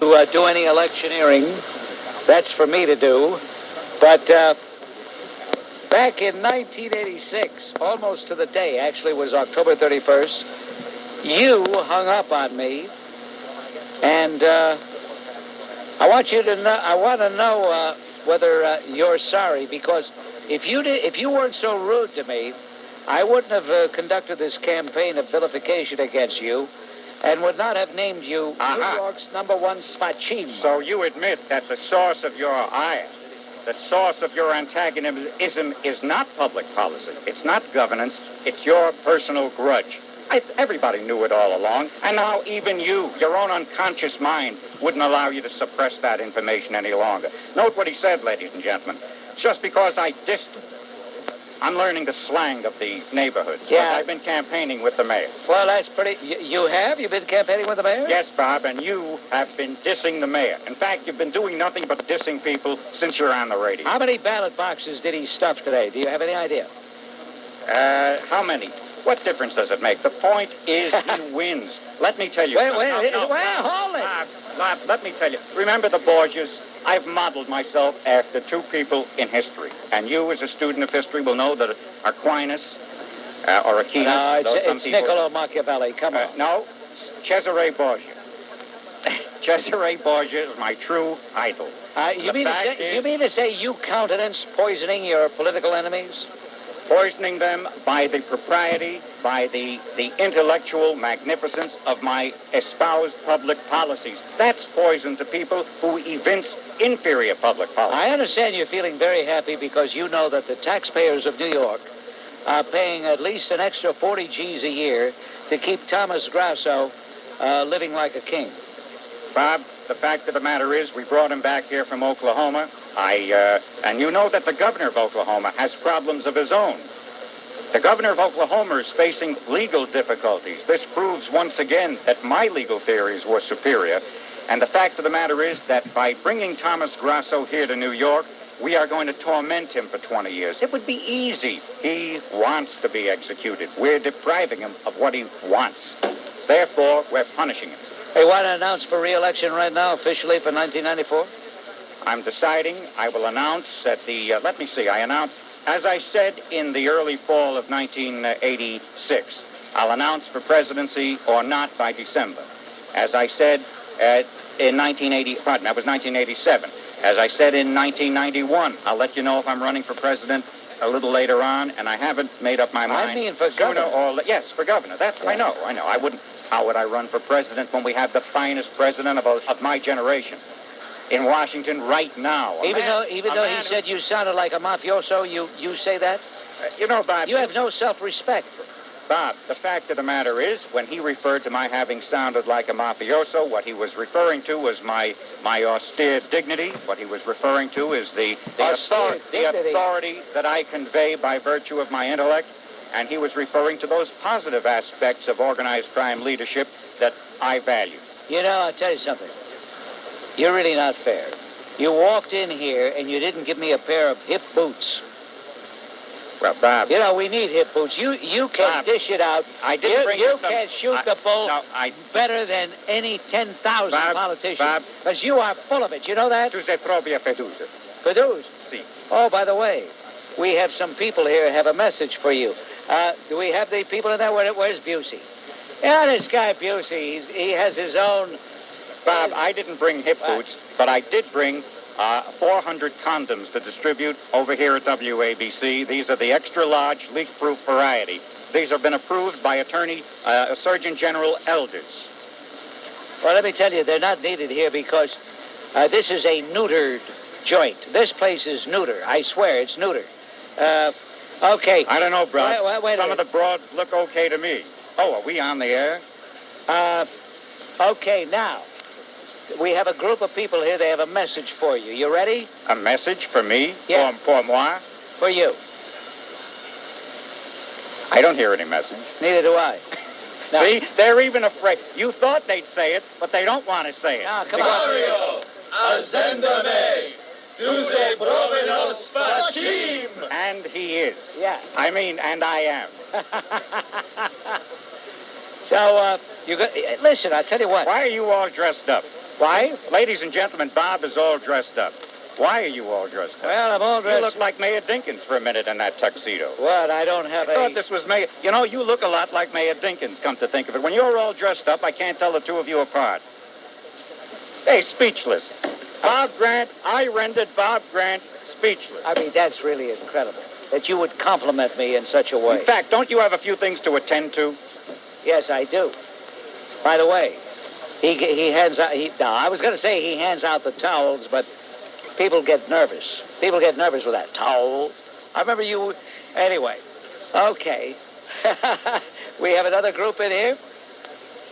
To do any electioneering, that's for me to do. But back in 1986, almost to the day, actually was October 31st, you hung up on me, and I want to know whether you're sorry, because if you weren't so rude to me, I wouldn't have conducted this campaign of vilification against you, and would not have named you New York's #1 spachim. So you admit that the source of your ire, the source of your antagonism is not public policy. It's not governance. It's your personal grudge. Everybody knew it all along, and now even you, your own unconscious mind, wouldn't allow you to suppress that information any longer. Note what he said, ladies and gentlemen. Just because I dissed him, I'm learning the slang of the neighborhoods. Yeah. I've been campaigning with the mayor. Well, that's pretty... You have? You've been campaigning with the mayor? Yes, Bob, and you have been dissing the mayor. In fact, you've been doing nothing but dissing people since you're on the radio. How many ballot boxes did he stuff today? Do you have any idea? How many? What difference does it make? The point is he wins. Let me tell you Wait, something. hold it. Bob, let me tell you. Remember the Borgias? I've modeled myself after two people in history. And you, as a student of history, will know that Aquinas or Aquinas... No, it's Niccolo Machiavelli. Come on. No, Cesare Borgia. Cesare Borgia is my true idol. You mean to say you countenance poisoning your political enemies? Poisoning them by the propriety, by the intellectual magnificence of my espoused public policies. That's poison to people who evince inferior public policy. I understand you're feeling very happy because you know that the taxpayers of New York are paying at least an extra 40 G's a year to keep Thomas Grasso living like a king. Bob, the fact of the matter is we brought him back here from Oklahoma. And you know that the governor of Oklahoma has problems of his own. The governor of Oklahoma is facing legal difficulties. This proves once again that my legal theories were superior. And the fact of the matter is that by bringing Thomas Grasso here to New York, we are going to torment him for 20 years. It would be easy. He wants to be executed. We're depriving him of what he wants. Therefore, we're punishing him. Hey, want to announce for re-election right now officially for 1994? I'm deciding. I will announce at the, I announced, as I said in the early fall of 1986, I'll announce for presidency or not by December. As I said in 1987. As I said in 1991, I'll let you know if I'm running for president a little later on, and I haven't made up my mind. I mean for governor. Yes, for governor. That's, yeah. I know. I wouldn't. How would I run for president when we have the finest president of my generation in Washington right now? Even though he said you sounded like a mafioso, you say that? Bob... You have no self-respect. Bob, the fact of the matter is, when he referred to my having sounded like a mafioso, what he was referring to was my austere dignity. What he was referring to is the authority that I convey by virtue of my intellect. And he was referring to those positive aspects of organized crime leadership that I value. I'll tell you something. You're really not fair. You walked in here and you didn't give me a pair of hip boots. Well, Bob... we need hip boots. You can Bob, dish it out. I didn't bring you can shoot the bull better than any 10,000 politician. Bob... Because you are full of it. You know that? Tu sei proprio feduse. Feduse? Si. Oh, by the way, we have some people here who have a message for you. Do we have the people in there? Where's Busey? Yeah, this guy Busey, he has his own... Bob, I didn't bring hip boots, but I did bring 400 condoms to distribute over here at WABC. These are the extra-large, leak-proof variety. These have been approved by Surgeon General Elders. Well, let me tell you, they're not needed here because this is a neutered joint. This place is neuter. I swear, it's neuter. Okay. I don't know, bro. Wait Some of the broads look okay to me. Oh, are we on the air? Okay, now, we have a group of people here. They have a message for you. You ready? A message for me? Yeah. Pour moi? For you. I don't hear any message. Neither do I. No. See, they're even afraid. You thought they'd say it, but they don't want to say it. No, come on. Mario, ascendame. Tu sei proprio spachim. And he is. Yeah. And I am. So, listen, I'll tell you what. Why are you all dressed up? Why? Ladies and gentlemen, Bob is all dressed up. Why are you all dressed up? Well, I'm all dressed. You look like Mayor Dinkins for a minute in that tuxedo. What? I don't have I thought this was Mayor... You know, you look a lot like Mayor Dinkins, come to think of it. When you're all dressed up, I can't tell the two of you apart. Hey, speechless. Bob Grant, I rendered Bob Grant speechless. I mean, that's really incredible that you would compliment me in such a way. In fact, don't you have a few things to attend to? Yes, I do. By the way, he hands out... Now, I was going to say he hands out the towels, but people get nervous. People get nervous with that towel. I remember you... Anyway, okay. We have another group in here.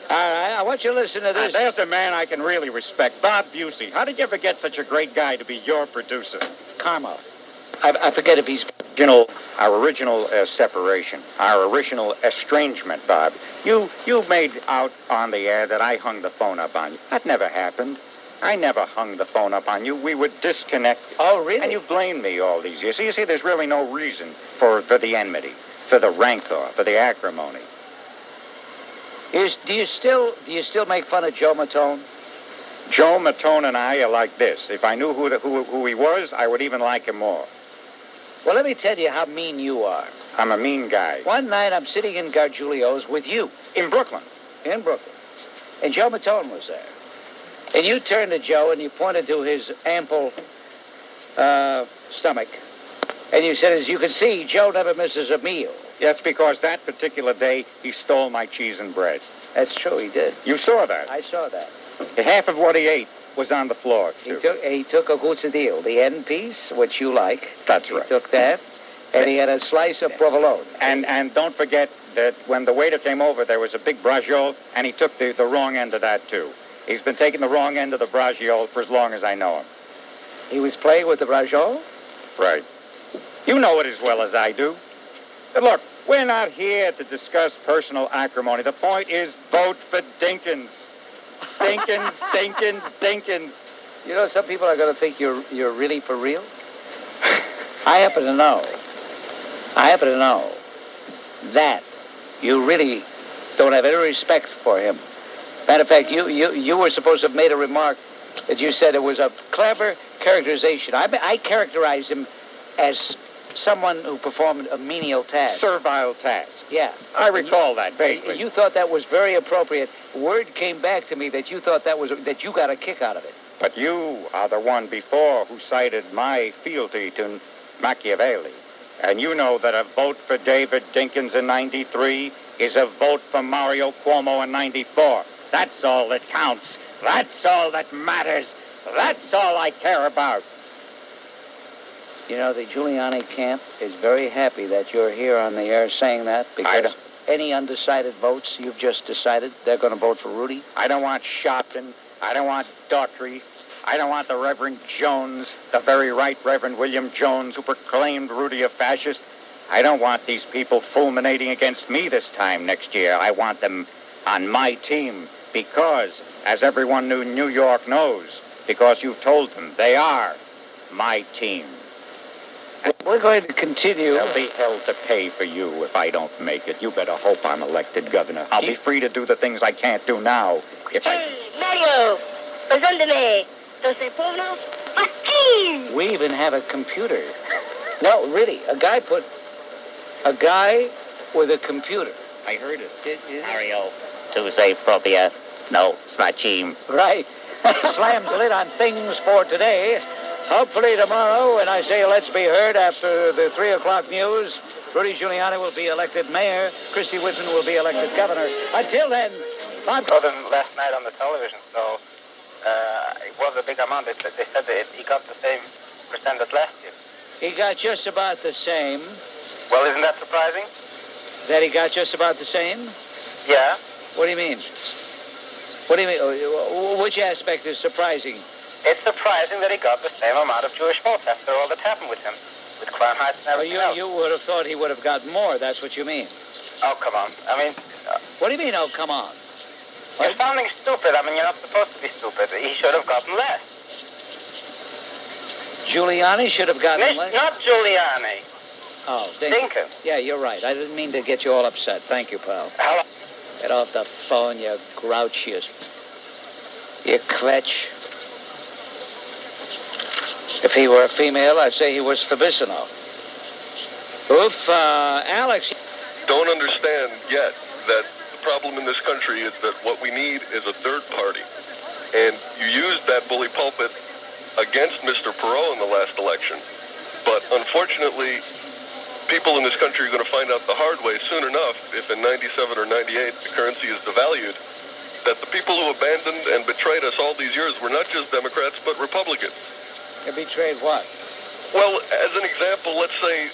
All right, I want you to listen to this. There's a man I can really respect, Bob Busey. How did you ever get such a great guy to be your producer? Karma. I forget if he's... Our original separation, our original estrangement, Bob. You made out on the air that I hung the phone up on you. That never happened. I never hung the phone up on you. We were disconnected. Oh, really? And you blamed me all these years. You see, there's really no reason for the enmity, for the rancor, for the acrimony. Do you still make fun of Joe Matone? Joe Matone and I are like this. If I knew who he was, I would even like him more. Well, let me tell you how mean you are. I'm a mean guy. One night I'm sitting in Gargiulo's with you. In Brooklyn. In Brooklyn. And Joe Matone was there. And you turned to Joe and you pointed to his ample stomach. And you said, as you can see, Joe never misses a meal. Yes, because that particular day, he stole my cheese and bread. That's true, he did. You saw that? I saw that. Half of what he ate was on the floor, too. He took a goutzadil, the end piece, which you like. That's right. He took that, and he had a slice of provolone. And don't forget that when the waiter came over, there was a big braciole, and he took the wrong end of that, too. He's been taking the wrong end of the braciole for as long as I know him. He was playing with the braciole? Right. You know it as well as I do. But look, we're not here to discuss personal acrimony. The point is vote for Dinkins. Dinkins, Dinkins, Dinkins. You know, some people are going to think you're really for real. I happen to know that you really don't have any respect for him. Matter of fact, you were supposed to have made a remark that you said it was a clever characterization. I characterized him as someone who performed a menial task. Servile task. Yeah. I recall that vaguely. You thought that was very appropriate. Word came back to me that you thought that you got a kick out of it. But you are the one before who cited my fealty to Machiavelli. And you know that a vote for David Dinkins in 93 is a vote for Mario Cuomo in 94. That's all that counts. That's all that matters. That's all I care about. You know, the Giuliani camp is very happy that you're here on the air saying that, because any undecided votes you've just decided they're going to vote for Rudy. I don't want Sharpton. I don't want Daughtry. I don't want the Reverend Jones, the very right Reverend William Jones, who proclaimed Rudy a fascist. I don't want these people fulminating against me this time next year. I want them on my team because, as everyone in New York knows, because you've told them, they are my team. We're going to continue. They'll be held to pay for you if I don't make it. You better hope I'm elected governor. I'll be free to do the things I can't do now. Mario, presénteme. We even have a computer. No, really, a guy with a computer. I heard it. Mario, to say propia, no, smachim. Right. Slams the lid on things for today. Hopefully tomorrow, when I say let's be heard after the 3 o'clock news, Rudy Giuliani will be elected mayor. Christy Whitman will be elected governor. Until then, I'm... Other than last night on the television, so it was a big amount. They said that he got the same percent as last year. He got just about the same. Well, isn't that surprising? That he got just about the same? Yeah. What do you mean? What do you mean? Which aspect is surprising? It's surprising that he got the same amount of Jewish votes after all that happened with him, with Crown Heights and everything else. You would have thought he would have gotten more. That's what you mean. Oh, come on. I mean... what do you mean, oh, come on? You're sounding stupid. I mean, you're not supposed to be stupid. He should have gotten less. Giuliani should have gotten less? Not Giuliani. Oh, Dinkins. Yeah, you're right. I didn't mean to get you all upset. Thank you, pal. Hello? Get off the phone, you grouch. You kvetch. If he were a female, I'd say he was Fabissino. Oof, Alex. Don't understand yet that the problem in this country is that what we need is a third party. And you used that bully pulpit against Mr. Perot in the last election. But unfortunately, people in this country are going to find out the hard way soon enough, if in 97 or 98 the currency is devalued, that the people who abandoned and betrayed us all these years were not just Democrats, but Republicans. You betrayed what? Well, as an example, let's say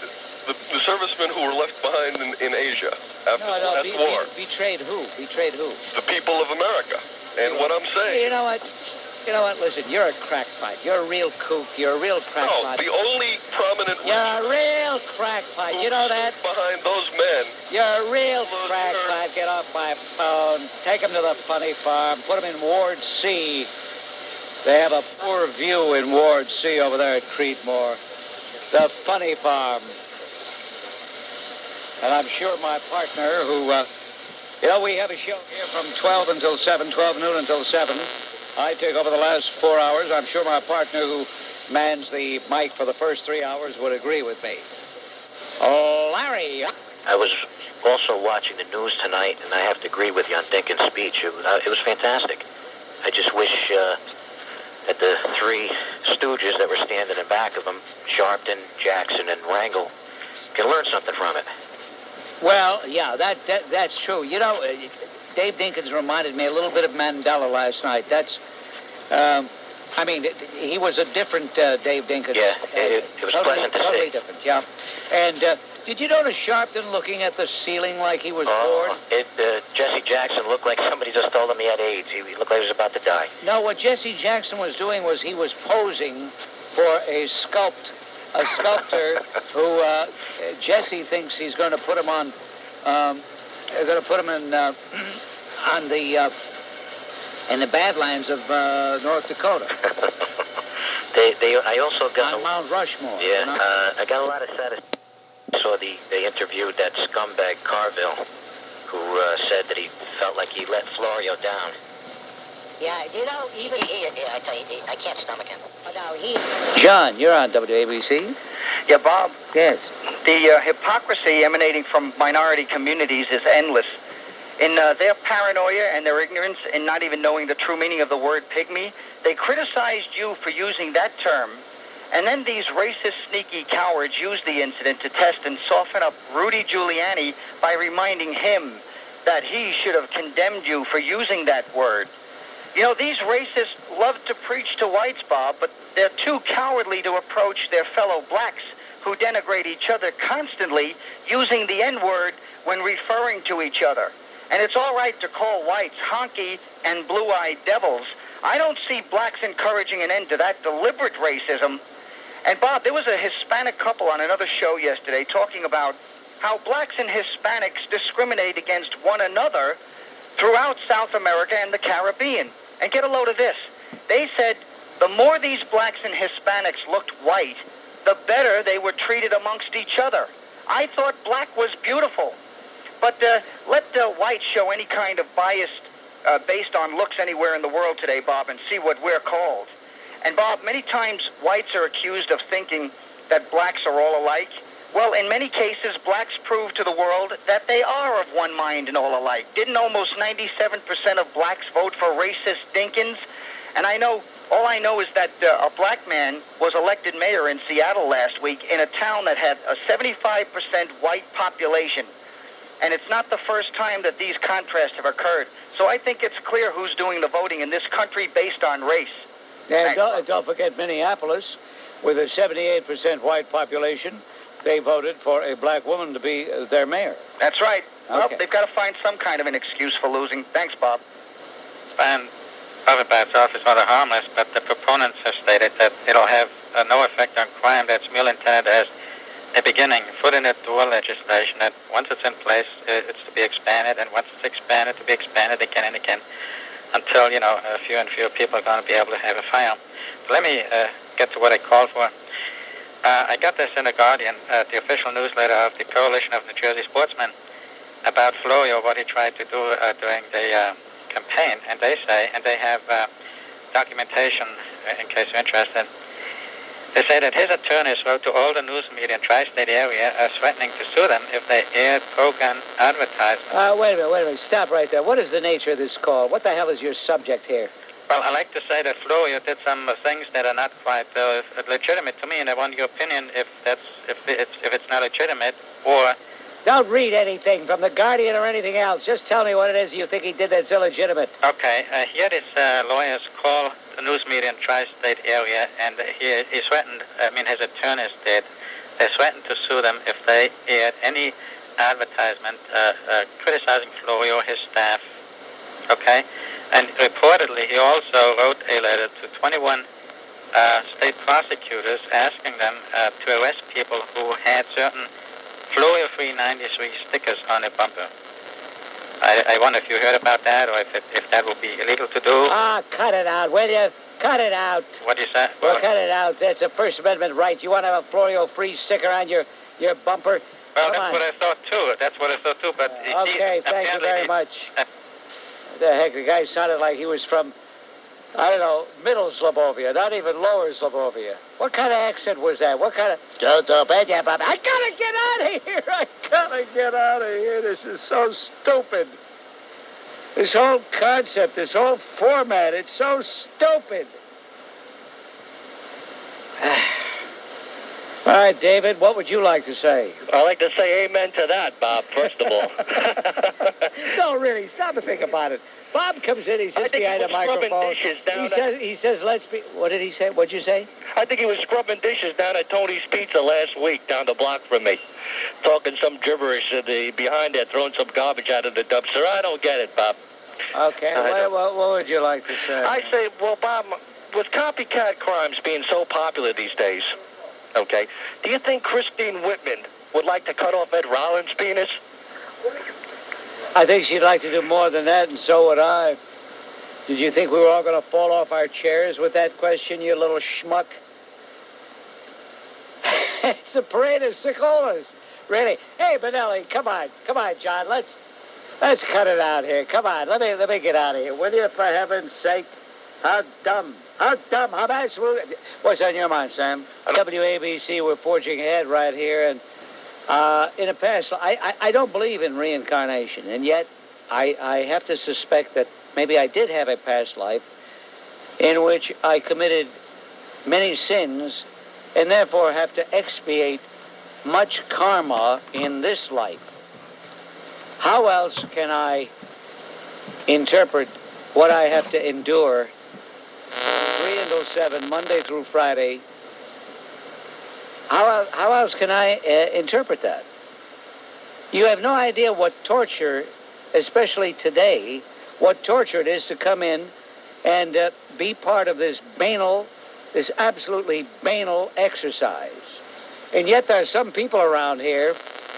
the servicemen who were left behind in Asia after the last war. Betrayed who? Betrayed who? The people of America. And what I'm saying... You know what? Listen, you're a crackpot. You're a real kook. You're a real crackpot. No, the only prominent... You're a real crackpot. You know that? Behind those men... You're a real crackpot. Get off my phone. Take him to the funny farm. Put him in Ward C. They have a poor view in Ward C over there at Creedmoor. The funny farm. And I'm sure my partner who, we have a show here from 12 until 7, 12 noon until 7. I take over the last 4 hours. I'm sure my partner who mans the mic for the first 3 hours would agree with me. Oh, Larry. I was also watching the news tonight, and I have to agree with you on Dinkins' speech. It was fantastic. I just wish that the three stooges that were standing in back of him, Sharpton, Jackson, and Rangel, can learn something from it. Well, yeah, that's true. You know, Dave Dinkins reminded me a little bit of Mandela last night. That's, he was a different Dave Dinkins. Yeah, it was pleasant to see. Totally different, yeah. And did you notice Sharpton looking at the ceiling like he was bored? Jesse Jackson looked like somebody just told him he had AIDS. He looked like he was about to die. No, what Jesse Jackson was doing was he was posing for a sculptor who Jesse thinks he's going to put him on. Going to put him in the Badlands of North Dakota. I also got on Mount Rushmore. Yeah, you know? I got a lot of satisfaction. I saw they interviewed that scumbag Carville, who said that he felt like he let Florio down. Yeah, even I tell you, I can't stomach him. John, you're on WABC. Yeah, Bob. Yes. The hypocrisy emanating from minority communities is endless. In their paranoia and their ignorance in not even knowing the true meaning of the word pygmy, they criticized you for using that term, and then these racist, sneaky cowards used the incident to test and soften up Rudy Giuliani by reminding him that he should have condemned you for using that word. You know, these racists love to preach to whites, Bob, but they're too cowardly to approach their fellow blacks who denigrate each other constantly using the N-word when referring to each other. And it's all right to call whites honky and blue-eyed devils. I don't see blacks encouraging an end to that deliberate racism. And, Bob, there was a Hispanic couple on another show yesterday talking about how blacks and Hispanics discriminate against one another throughout South America and the Caribbean. And get a load of this. They said the more these blacks and Hispanics looked white, the better they were treated amongst each other. I thought black was beautiful. But let the whites show any kind of bias based on looks anywhere in the world today, Bob, and see what we're called. And, Bob, many times whites are accused of thinking that blacks are all alike. Well, in many cases, blacks prove to the world that they are of one mind and all alike. Didn't almost 97% of blacks vote for racist Dinkins? And all I know is that a black man was elected mayor in Seattle last week in a town that had a 75% white population. And it's not the first time that these contrasts have occurred. So I think it's clear who's doing the voting in this country based on race. And don't forget Minneapolis, with a 78% white population. They voted for a black woman to be their mayor. That's right. Okay. Well, they've got to find some kind of an excuse for losing. Thanks, Bob. And Pygmy's office is rather harmless, but the proponents have stated that it'll have no effect on crime. That's merely intended as a beginning, foot in the door legislation, that once it's in place, it's to be expanded, and once it's expanded, to be expanded again and again, until, a few and fewer people are going to be able to have a firearm. So let me get to what I called for. I got this in The Guardian, the official newsletter of the Coalition of New Jersey Sportsmen, about Florio, what he tried to do during the campaign. And they say, and they have documentation, in case you're interested. They say that his attorneys wrote to all the news media in tri-state area threatening to sue them if they aired pro-gun advertisements. Wait a minute. Stop right there. What is the nature of this call? What the hell is your subject here? Well, I like to say that Flo, you did some things that are not quite legitimate to me, and I want your opinion if it's not legitimate, or... Don't read anything from The Guardian or anything else. Just tell me what it is you think he did that's illegitimate. Okay, here these lawyers call the news media in tri-state area, and he threatened, his attorneys did, they threatened to sue them if they aired any advertisement criticizing Florio or his staff, okay? And reportedly, he also wrote a letter to 21 state prosecutors asking them to arrest people who had certain Florio-free 93 stickers on a bumper. I wonder if you heard about that, or if that would be illegal to do. Cut it out, will you? Cut it out. What do you say? Well, cut it out. That's a First Amendment right. You want to have a Florio-free sticker on your bumper? Well, that's what I thought, too. But okay, thank you very much. The heck, the guy sounded like he was from, I don't know, Middle Slobovia, not even Lower Slobovia. What kind of accent was that? What kind of... I gotta get out of here! I gotta get out of here! This is so stupid. This whole concept, this whole format, it's so stupid. All right, David, what would you like to say? I'd like to say amen to that, Bob, first of all. No, really, stop and think about it. Bob comes in, he sits behind a microphone. He says, let's be... What did he say? What'd you say? I think he was scrubbing dishes down at Tony's Pizza last week, down the block from me. Talking some gibberish behind there, throwing some garbage out of the dumpster. I don't get it, Bob. Okay, what would you like to say? I say, well, Bob, with copycat crimes being so popular these days, okay, do you think Christine Whitman would like to cut off Ed Rollins' penis? I think she'd like to do more than that, and so would I. Did you think we were all going to fall off our chairs with that question, you little schmuck? It's a parade of sickolas. Really. Hey, Benelli, come on, John. Let's cut it out here. Come on, let me get out of here. Will you, for heaven's sake? How dumb, how absolute. What's on your mind, Sam? WABC, we're forging ahead right here, and in a past, I don't believe in reincarnation, and yet I have to suspect that maybe I did have a past life in which I committed many sins and therefore have to expiate much karma in this life. How else can I interpret what I have to endure 3 until 7, Monday through Friday? How else can I interpret that? You have no idea what torture, especially today, what torture it is to come in and be part of this absolutely banal exercise. And yet there are some people around here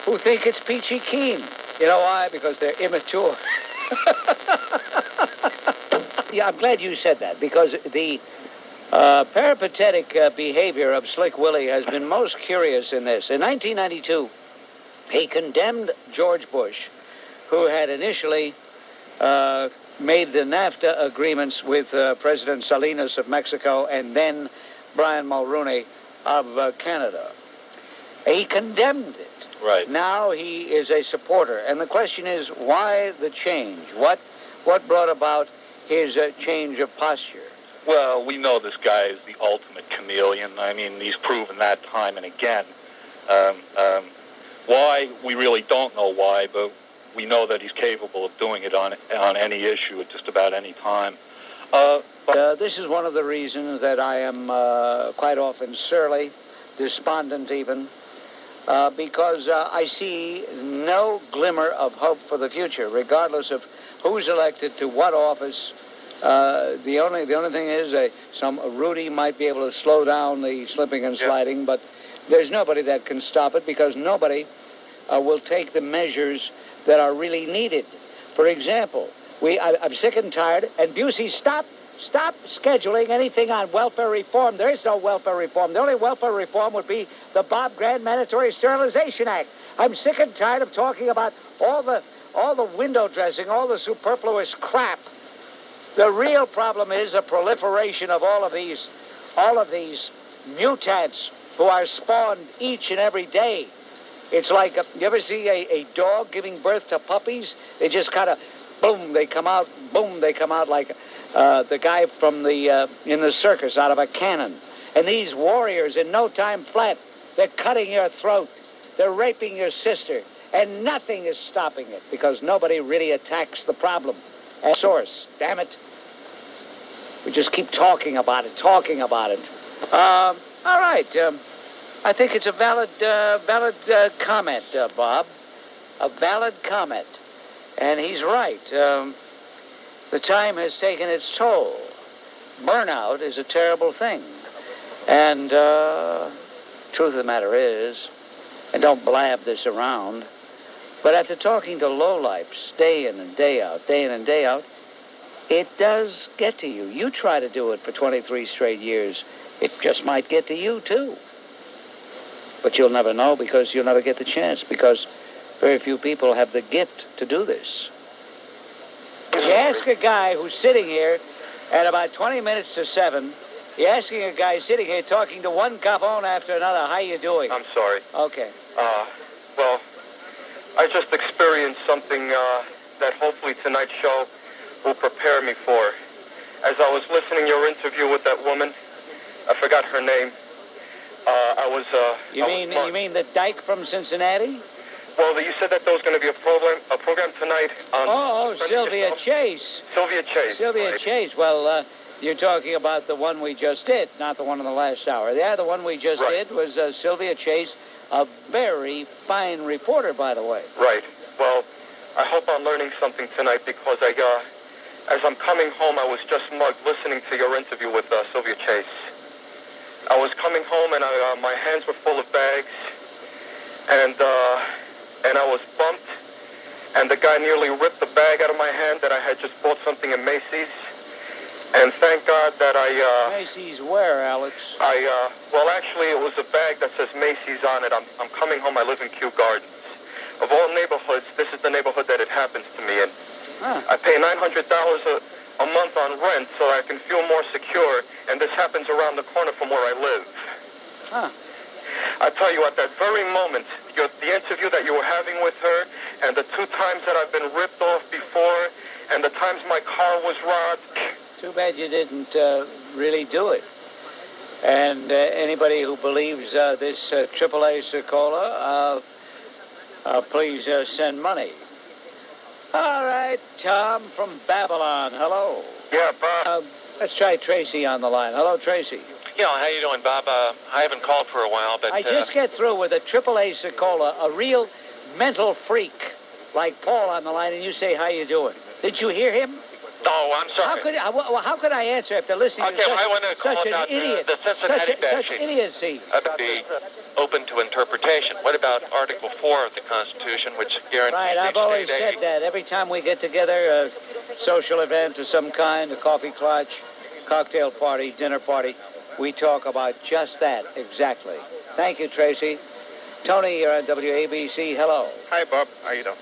who think it's peachy keen. You know why? Because they're immature. Yeah, I'm glad you said that, because the peripatetic behavior of Slick Willie has been most curious in this. In 1992, he condemned George Bush, who had initially made the NAFTA agreements with President Salinas of Mexico and then Brian Mulroney of Canada. He condemned it. Right. Now he is a supporter. And the question is, why the change? What brought about his change of posture? Well, we know this guy is the ultimate chameleon. I mean, he's proven that time and again. Why? We really don't know why, but we know that he's capable of doing it on any issue at just about any time. This is one of the reasons that I am quite often surly, despondent even, because I see no glimmer of hope for the future, regardless of who's elected to what office. The only thing is some Rudy might be able to slow down the slipping and sliding, but there's nobody that can stop it, because nobody will take the measures that are really needed. For example, I'm sick and tired, and Busey, stop scheduling anything on welfare reform. There is no welfare reform. The only welfare reform would be the Bob Grant Mandatory Sterilization Act. I'm sick and tired of talking about all the window dressing, all the superfluous crap The real problem is a proliferation of all of these mutants who are spawned each and every day. It's like, you ever see a dog giving birth to puppies? They just kind of, boom, they come out like the guy from in the circus out of a cannon. And these warriors, in no time flat, they're cutting your throat. They're raping your sister. And nothing is stopping it because nobody really attacks the problem at source. Damn it. We just keep talking about it. All right. I think it's a valid comment, Bob. A valid comment. And he's right. The time has taken its toll. Burnout is a terrible thing. And truth of the matter is, and don't blab this around, but after talking to lowlifes day in and day out, it does get to you. You try to do it for 23 straight years. It just might get to you, too. But you'll never know because you'll never get the chance because very few people have the gift to do this. You ask a guy who's sitting here at about 20 minutes to 7, you're asking a guy sitting here talking to one gavone after another, how you doing? I'm sorry. Okay. Well, I just experienced something that hopefully tonight's show will prepare me for. As I was listening to your interview with that woman, I forgot her name. You mean the dyke from Cincinnati? Well, you said that there was going to be a program tonight on... Sylvia Chase. Sylvia Chase. Sylvia Chase. Well, you're talking about the one we just did, not the one in the last hour. Yeah, the one we just did was Sylvia Chase, a very fine reporter, by the way. Right. Well, I hope I'm learning something tonight because as I'm coming home, I was just mugged listening to your interview with Sylvia Chase. I was coming home and my hands were full of bags, and I was bumped, and the guy nearly ripped the bag out of my hand that I had just bought something in Macy's, and thank God that Macy's where, Alex? Well, actually, it was a bag that says Macy's on it. I'm coming home. I live in Kew Gardens. Of all neighborhoods, this is the neighborhood that it happens to me in. I pay $900 a month on rent so I can feel more secure, and this happens around the corner from where I live. I tell you, at that very moment, the interview that you were having with her, and the 2 times that I've been ripped off before, and the times my car was robbed. Too bad you didn't really do it. And anybody who believes this AAA Sickola, please send money. All right, Tom from Babylon. Hello. Yeah, Bob. Let's try Tracy on the line. Hello, Tracy. Yeah, how you doing, Bob? I haven't called for a while, but... I just get through with a AAA Sickola, a real mental freak like Paul on the line, and you say, how you doing? Did you hear him? No, I'm sorry. How could I answer after listening to such an idiot? Such idiocy. About the open to interpretation. What about Article 4 of the Constitution, which guarantees... Right, I've always said that. Every time we get together, a social event of some kind, a coffee clutch, cocktail party, dinner party, we talk about just that, exactly. Thank you, Tracy. Tony, you're on WABC. Hello. Hi, Bob. How you doing?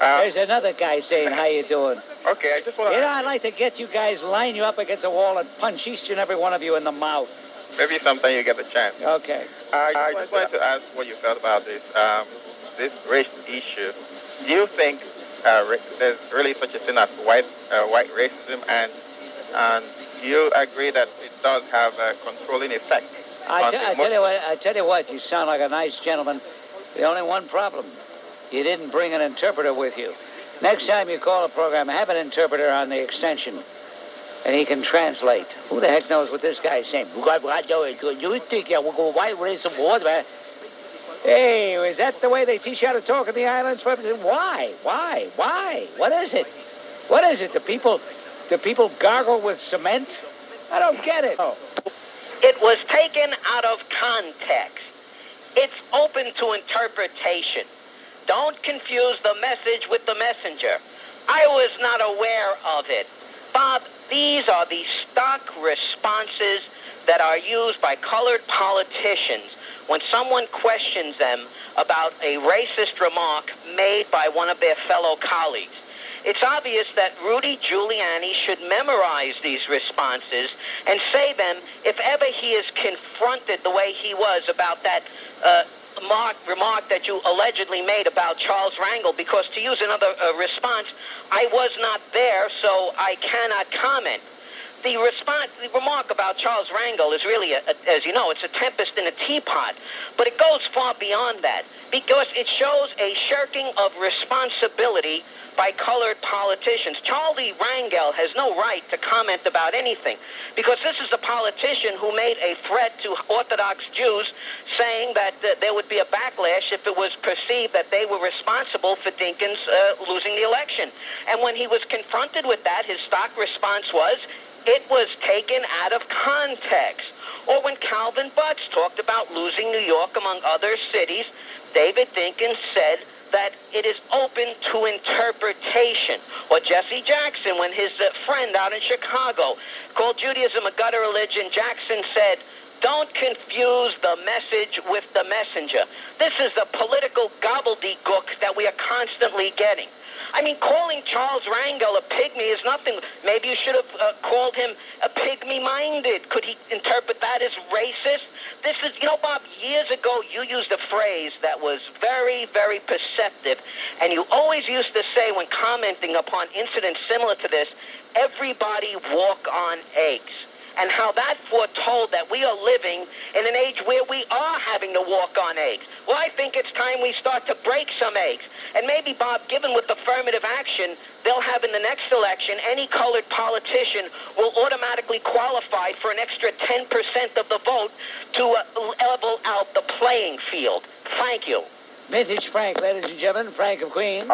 There's another guy saying, how you doing? Okay, I just want to... I'd like to get you guys, line you up against a wall and punch each and every one of you in the mouth. Maybe sometime you get the chance. Okay. I just wanted to ask what you felt about this race issue. Do you think there's really such a thing as white racism, and do you agree that it does have a controlling effect? I tell you what, you sound like a nice gentleman. The only one problem, you didn't bring an interpreter with you. Next time you call a program, have an interpreter on the extension, and he can translate. Who the heck knows what this guy's saying? Hey, is that the way they teach you how to talk in the islands? Why? What is it? What is it? Do people gargle with cement? I don't get it. Oh. It was taken out of context. It's open to interpretation. Don't confuse the message with the messenger. I was not aware of it. Bob, these are the stock responses that are used by colored politicians when someone questions them about a racist remark made by one of their fellow colleagues. It's obvious that Rudy Giuliani should memorize these responses and say them if ever he is confronted the way he was about that remark that you allegedly made about Charles Rangel, because to use another response, I was not there, so I cannot comment. The remark about Charles Rangel is really, as you know, it's a tempest in a teapot, but it goes far beyond that because it shows a shirking of responsibility by colored politicians. Charlie Rangel has no right to comment about anything because this is a politician who made a threat to Orthodox Jews saying that there would be a backlash if it was perceived that they were responsible for Dinkins losing the election. And when he was confronted with that, his stock response was, it was taken out of context. Or when Calvin Butts talked about losing New York among other cities, David Dinkins said that it is open to interpretation. Or Jesse Jackson, when his friend out in Chicago called Judaism a gutter religion, Jackson said, don't confuse the message with the messenger. This is the political gobbledygook that we are constantly getting. I mean, calling Charles Rangel a pygmy is nothing. Maybe you should have called him a pygmy-minded. Could he interpret that as racist? This is, you know, Bob, years ago you used a phrase that was very, very perceptive, and you always used to say when commenting upon incidents similar to this, everybody walk on eggs. And how that foretold that we are living in an age where we are having to walk on eggs. Well, I think it's time we start to break some eggs. And maybe, Bob, given with affirmative action, they'll have in the next election, any colored politician will automatically qualify for an extra 10% of the vote to level out the playing field. Thank you. Vintage Frank, ladies and gentlemen, Frank of Queens.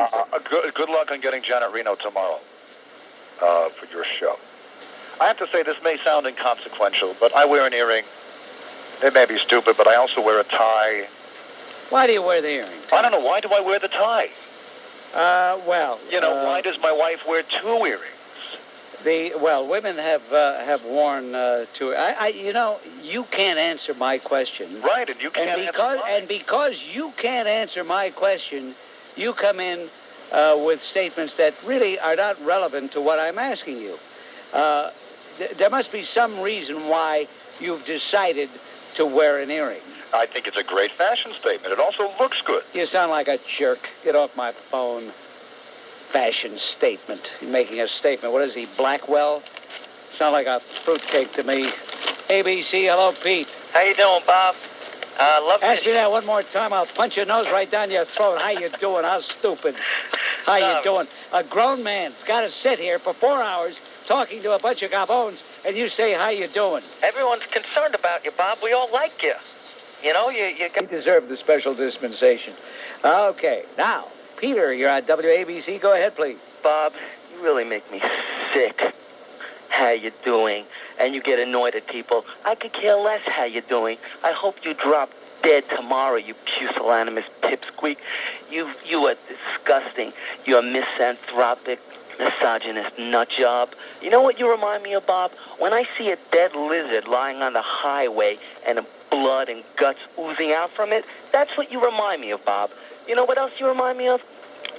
Good luck on getting Janet Reno tomorrow for your show. I have to say, this may sound inconsequential, but I wear an earring. It may be stupid, but I also wear a tie. Why do you wear the earring? I don't know. Why do I wear the tie? Well... You know, why does my wife wear two earrings? Women have worn two... you know, you can't answer my question. Right, and you can't answer mine. And because you can't answer my question, you come in with statements that really are not relevant to what I'm asking you. There must be some reason why you've decided to wear an earring. I think it's a great fashion statement. It also looks good. You sound like a jerk. Get off my phone. Fashion statement. You're making a statement. What is he, Blackwell? Sound like a fruitcake to me. ABC, hello, Pete. How you doing, Bob? Ask me that one more time. I'll punch your nose right down your throat. How you doing? How stupid? How you doing? A grown man's got to sit here for 4 hours talking to a bunch of gabones, and you say, how you doing? Everyone's concerned about you, Bob. We all like you. You know, you deserve the special dispensation. Okay, now, Peter, you're on WABC. Go ahead, please. Bob, you really make me sick. How you doing? And you get annoyed at people. I could care less how you doing. I hope you drop dead tomorrow, you pusillanimous pipsqueak. You are disgusting. You're a misanthropic, misogynist nutjob. You know what you remind me of, Bob? When I see a dead lizard lying on the highway and blood and guts oozing out from it, that's what you remind me of, Bob. You know what else you remind me of?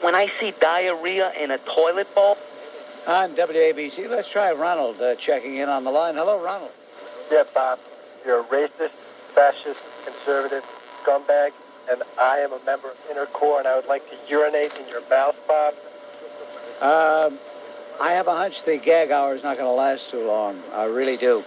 When I see diarrhea in a toilet bowl. On WABC, let's try Ronald checking in on the line. Hello, Ronald. Yeah, Bob. You're a racist, fascist, conservative scumbag, and I am a member of Inner Core, and I would like to urinate in your mouth, Bob. I have a hunch the gag hour is not going to last too long. I really do.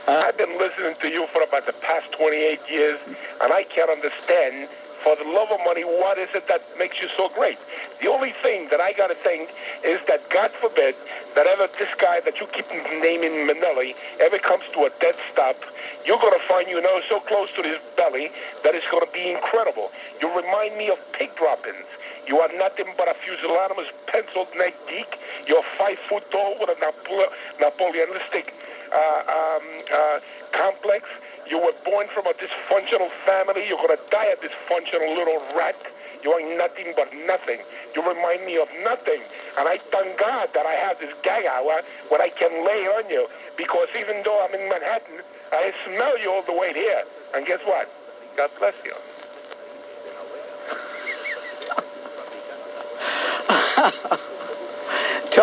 I've been listening to you for about the past 28 years, and I can't understand, for the love of money, what is it that makes you so great? The only thing that I got to think is that, God forbid, that ever this guy that you keep naming Manelli ever comes to a dead stop, you're going to find so close to his belly that it's going to be incredible. You remind me of pig droppings. You are nothing but a pusillanimous pencil-neck geek. You're 5 foot tall with a Napoleonistic complex. You were born from a dysfunctional family. You're going to die a dysfunctional little rat. You are nothing but nothing. You remind me of nothing. And I thank God that I have this gag hour when I can lay on you. Because even though I'm in Manhattan, I smell you all the way here. And guess what? God bless you.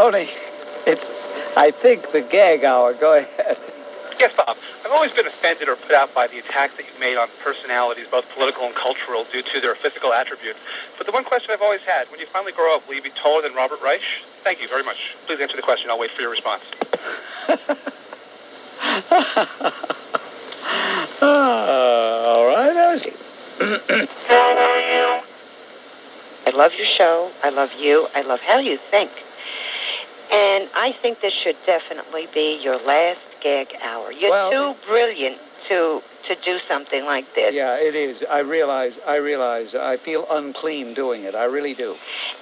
Tony, I think the gag hour. Go ahead. Yes, Bob. I've always been offended or put out by the attacks that you've made on personalities, both political and cultural, due to their physical attributes. But the one question I've always had, when you finally grow up, will you be taller than Robert Reich? Thank you very much. Please answer the question. I'll wait for your response. All right. I love your show. I love you. I love how you think. And I think this should definitely be your last gag hour. You're too brilliant to do something like this. Yeah, it is. I realize. I feel unclean doing it. I really do.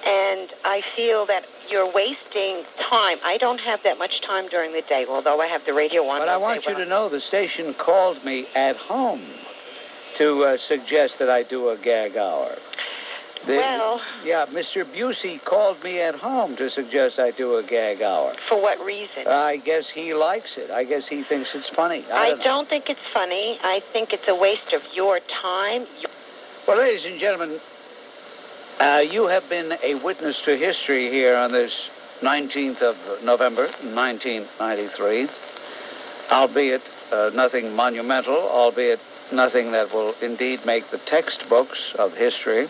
And I feel that you're wasting time. I don't have that much time during the day, although I have the radio on. But I want you to know the station called me at home to suggest that I do a gag hour. Yeah, Mr. Busey called me at home to suggest I do a gag hour. For what reason? I guess he likes it. I guess he thinks it's funny. I don't think it's funny. I think it's a waste of your time. Well, ladies and gentlemen, you have been a witness to history here on this 19th of November, 1993, albeit nothing monumental, albeit nothing that will indeed make the textbooks of history.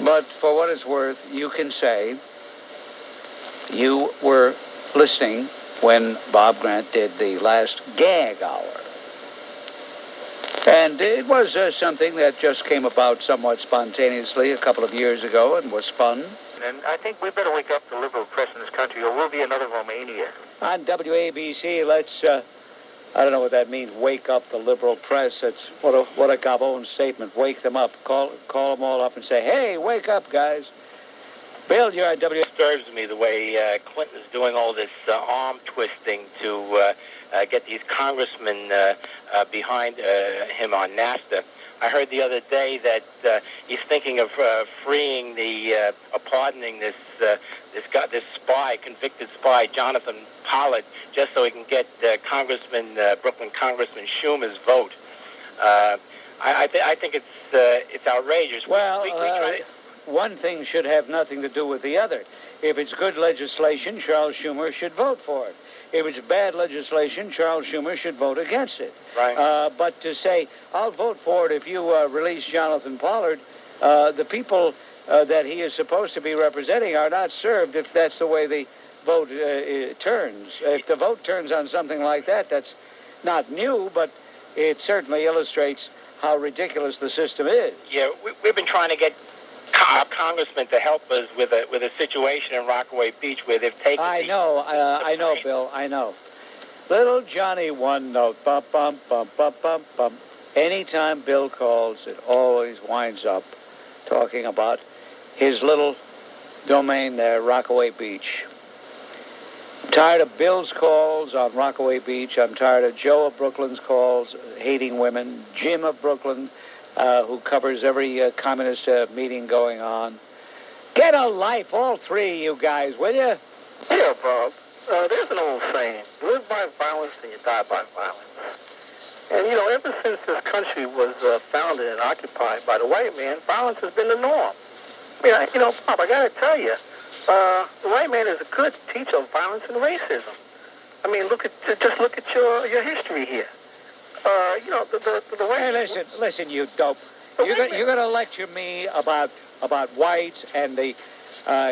But for what it's worth, you can say you were listening when Bob Grant did the last gag hour. And it was something that just came about somewhat spontaneously a couple of years ago and was fun. And I think we better wake up the liberal press in this country, or we'll be another Romania. On WABC, let's... I don't know what that means, wake up the liberal press. It's what a gavone statement. Wake them up. Call them all up and say, hey, wake up, guys. Bill, you're on WABC. It disturbs me the way Clinton is doing all this arm twisting to get these congressmen behind him on NAFTA. I heard the other day that he's thinking of freeing pardoning this spy, convicted spy, Jonathan Pollard, just so he can get Brooklyn Congressman Schumer's vote. I think it's outrageous. Well, one thing should have nothing to do with the other. If it's good legislation, Charles Schumer should vote for it. If it's bad legislation, Charles Schumer should vote against it. Right. But to say, I'll vote for it if you release Jonathan Pollard, the people that he is supposed to be representing are not served if that's the way the vote turns. If the vote turns on something like that, that's not new, but it certainly illustrates how ridiculous the system is. Yeah, we've been trying to get our congressman to help us with a situation in Rockaway Beach where they've taken... I know, Bill, I know. Little Johnny one note, bum, bum, bum, bum, bum, bum. Anytime Bill calls, it always winds up talking about his little domain there, Rockaway Beach. I'm tired of Bill's calls on Rockaway Beach. I'm tired of Joe of Brooklyn's calls, hating women. Jim of Brooklyn, who covers every communist meeting going on. Get a life, all three, you guys, will you? Yeah, Bob. There's an old saying, live by violence and you die by violence. And, ever since this country was founded and occupied by the white man, violence has been the norm. I mean, Bob, I got to tell you, the white man is a good teacher of violence and racism. I mean, just look at your history here. The white... Hey, listen, you dope. You're going to lecture me about whites and the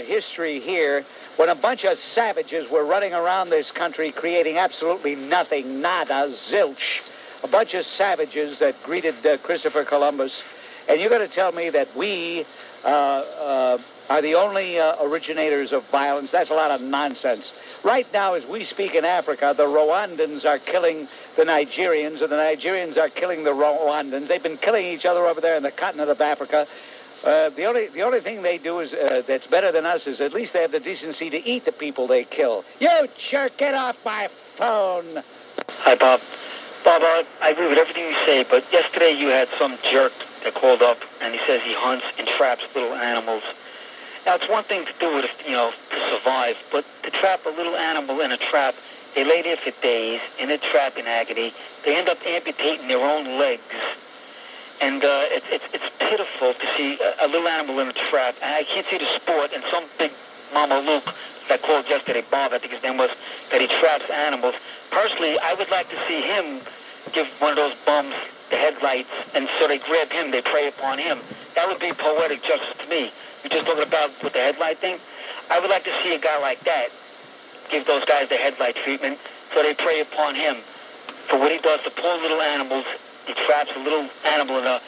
history here when a bunch of savages were running around this country creating absolutely nothing, nada, zilch. A bunch of savages that greeted Christopher Columbus. And you're going to tell me that we are the only originators of violence? That's a lot of nonsense. Right now, as we speak in Africa, the Rwandans are killing the Nigerians, and the Nigerians are killing the Rwandans. They've been killing each other over there in the continent of Africa. The only thing they do is that's better than us is at least they have the decency to eat the people they kill. You jerk, get off my phone. Hi, Bob. Bob, I agree with everything you say, but yesterday you had some jerk that called up, and he says he hunts and traps little animals. Now, it's one thing to do it, to survive, but to trap a little animal in a trap, they lay there for days in a trap in agony. They end up amputating their own legs. And it's pitiful to see a little animal in a trap. And I can't say the sport, and some big Mama Luke that called yesterday, Bob, I think his name was, that he traps animals. Personally, I would like to see him give one of those bums the headlights, and so they grab him, they prey upon him. That would be poetic justice to me. You're just talking about with the headlight thing. I would like to see a guy like that give those guys the headlight treatment, so they prey upon him for what he does to poor little animals. He traps a little animal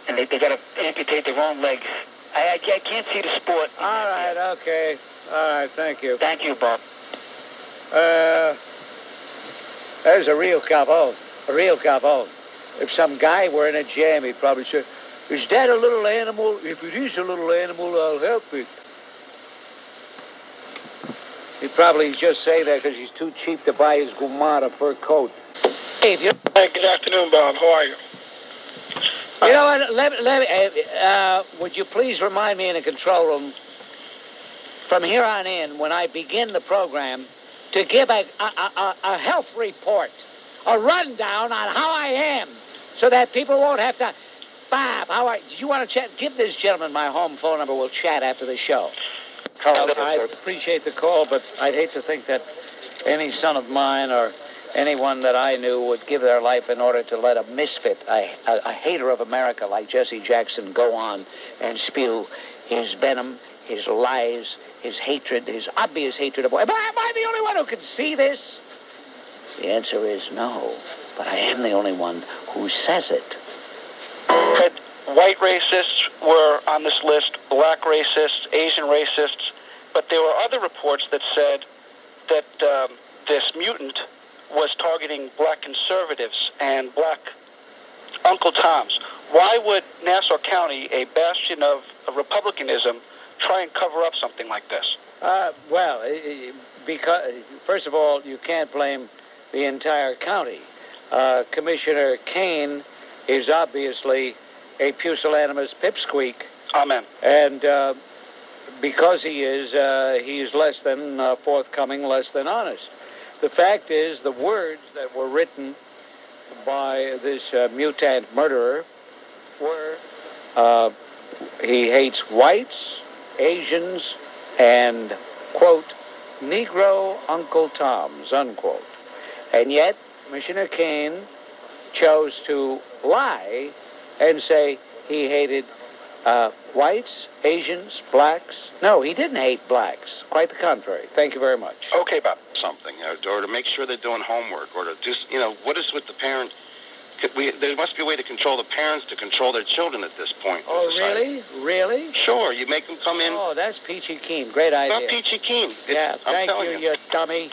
and they got to amputate their own legs. I can't see the sport. All right, okay. All right, thank you. Thank you, Bob. There's a real gavone. A real gavone. If some guy were in a jam, he'd probably say, is that a little animal? If it is a little animal, I'll help it. He'd probably just say that because he's too cheap to buy his Gumar a fur coat. Hey, good afternoon, Bob. How are you? You know what? Would you please remind me in the control room, from here on in, when I begin the program, to give a health report, a rundown on how I am, so that people won't have to. Bob, do you want to chat? Give this gentleman my home phone number. We'll chat after the show. I appreciate the call, but I'd hate to think that any son of mine or anyone that I knew would give their life in order to let a misfit, a hater of America like Jesse Jackson, go on and spew his venom, his lies, his hatred, his obvious hatred of... Am I the only one who can see this? The answer is no, but I am the only one who says it. White racists were on this list, black racists, Asian racists, but there were other reports that said that this mutant was targeting black conservatives and black Uncle Toms. Why would Nassau County, a bastion of Republicanism, try and cover up something like this? Because, first of all, you can't blame the entire county. Commissioner Kane is obviously a pusillanimous pipsqueak. Amen. And because he's less than forthcoming, less than honest. The fact is, the words that were written by this mutant murderer were, he hates whites, Asians, and, quote, Negro Uncle Toms, unquote. And yet, Commissioner Kane chose to lie and say he hated whites, Asians, blacks. No, he didn't hate blacks. Quite the contrary. Thank you very much. Okay, Bob. Something, or to make sure they're doing homework, or to just, what is with the parent? There must be a way to control the parents to control their children at this point. Oh, really? Really? Sure. You make them come in. Oh, that's peachy keen. Great idea. Not peachy keen. Yeah, thank you, you dummy.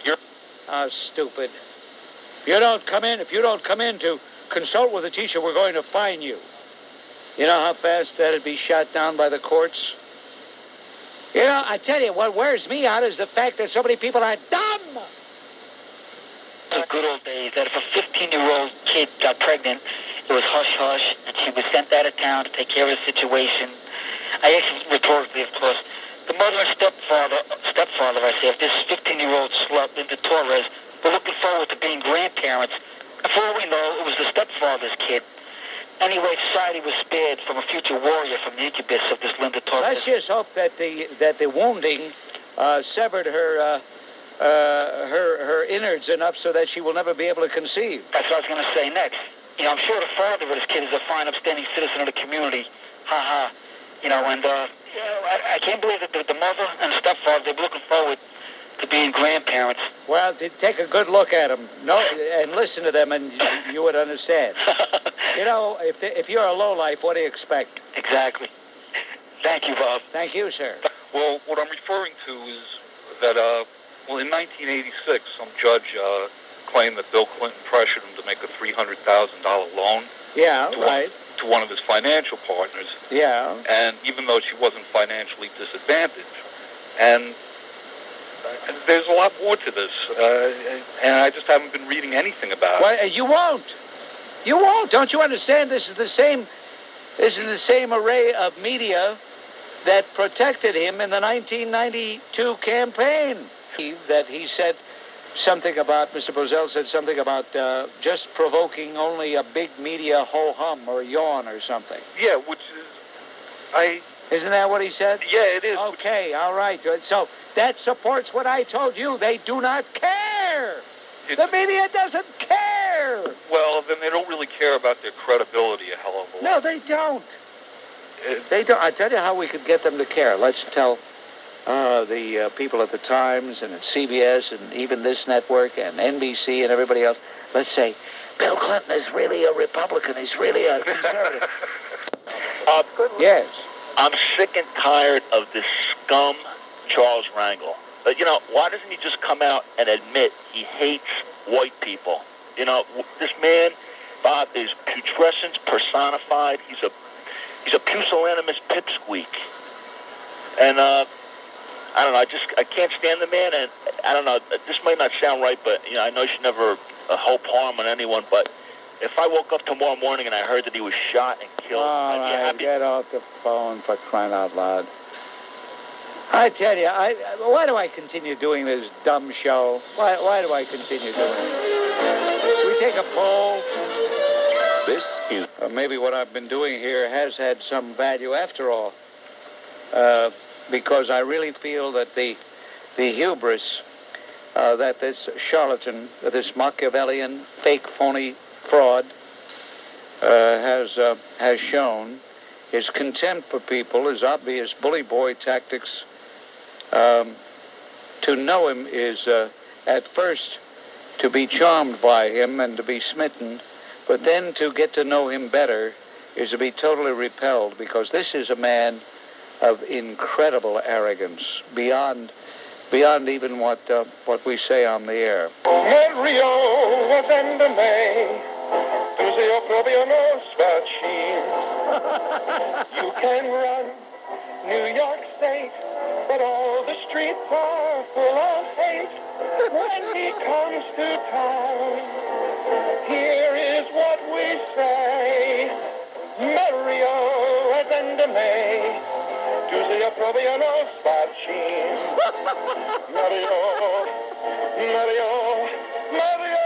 Oh, stupid. If you don't come in to consult with the teacher, we're going to fine you. You know how fast that'd be shot down by the courts? You know, I tell you, what wears me out is the fact that so many people are dumb. The good old days that if a 15-year-old kid got pregnant, it was hush-hush, and she was sent out of town to take care of the situation. I asked rhetorically, of course, the mother and stepfather, I say, of this 15-year-old slut, Linda Torres, were looking forward to being grandparents. And for all we know, it was the stepfather's kid. Anyway, society was spared from a future warrior from the incubus of this Linda Torres. Let's just hope that the wounding severed her innards enough so that she will never be able to conceive. That's what I was going to say next. I'm sure the father of this kid is a fine, upstanding citizen of the community. Ha ha. And I can't believe that the mother and the stepfather, they were looking forward to being grandparents. Well, take a good look at them. And listen to them, and you would understand. If you're a lowlife, what do you expect? Exactly. Thank you, Bob. Thank you, sir. Well, what I'm referring to is that, in 1986, some judge claimed that Bill Clinton pressured him to make a $300,000 loan. Yeah, right. To one of his financial partners. Yeah. And even though she wasn't financially disadvantaged. And there's a lot more to this. And I just haven't been reading anything about it. Well, you won't. You won't. Don't you understand? This is the same array of media that protected him in the 1992 campaign. That he said something about, Mr. Bozell said something about just provoking only a big media ho-hum or yawn or something. Yeah, which is, Isn't that what he said? Yeah, it is. Okay, all right. So that supports what I told you. They do not care. The media doesn't care. Well, then they don't really care about their credibility a hell of a lot. No, they don't. They don't. I tell you how we could get them to care. Let's tell the people at the Times and at CBS and even this network and NBC and everybody else. Let's say, Bill Clinton is really a Republican. He's really a conservative. Yes. I'm sick and tired of this scum, Charles Rangel. Why doesn't he just come out and admit he hates white people? This man, Bob, is putrescence personified. He's a pusillanimous pipsqueak. And I don't know. I can't stand the man. And I don't know. This might not sound right, but I know you should never hope harm on anyone. But if I woke up tomorrow morning and I heard that he was shot and killed, I'd be happy. Get off the phone, for crying out loud. I tell you, why do I continue doing this dumb show? Why do I continue doing it? We take a poll. This is... maybe what I've been doing here has had some value after all. Because I really feel that the hubris that this charlatan, this Machiavellian, fake, phony fraud has shown, his contempt for people, his obvious bully boy tactics. To know him is at first to be charmed by him and to be smitten, but then to get to know him better is to be totally repelled, because this is a man of incredible arrogance, beyond even what we say on the air. Mario vende me, tu sei proprio uno spacino. You can run New York State, but all the streets are full of hate. When he comes to town, here is what we say. Mario vende me, tu sei proprio uno spacino. Mario, Mario, Mario.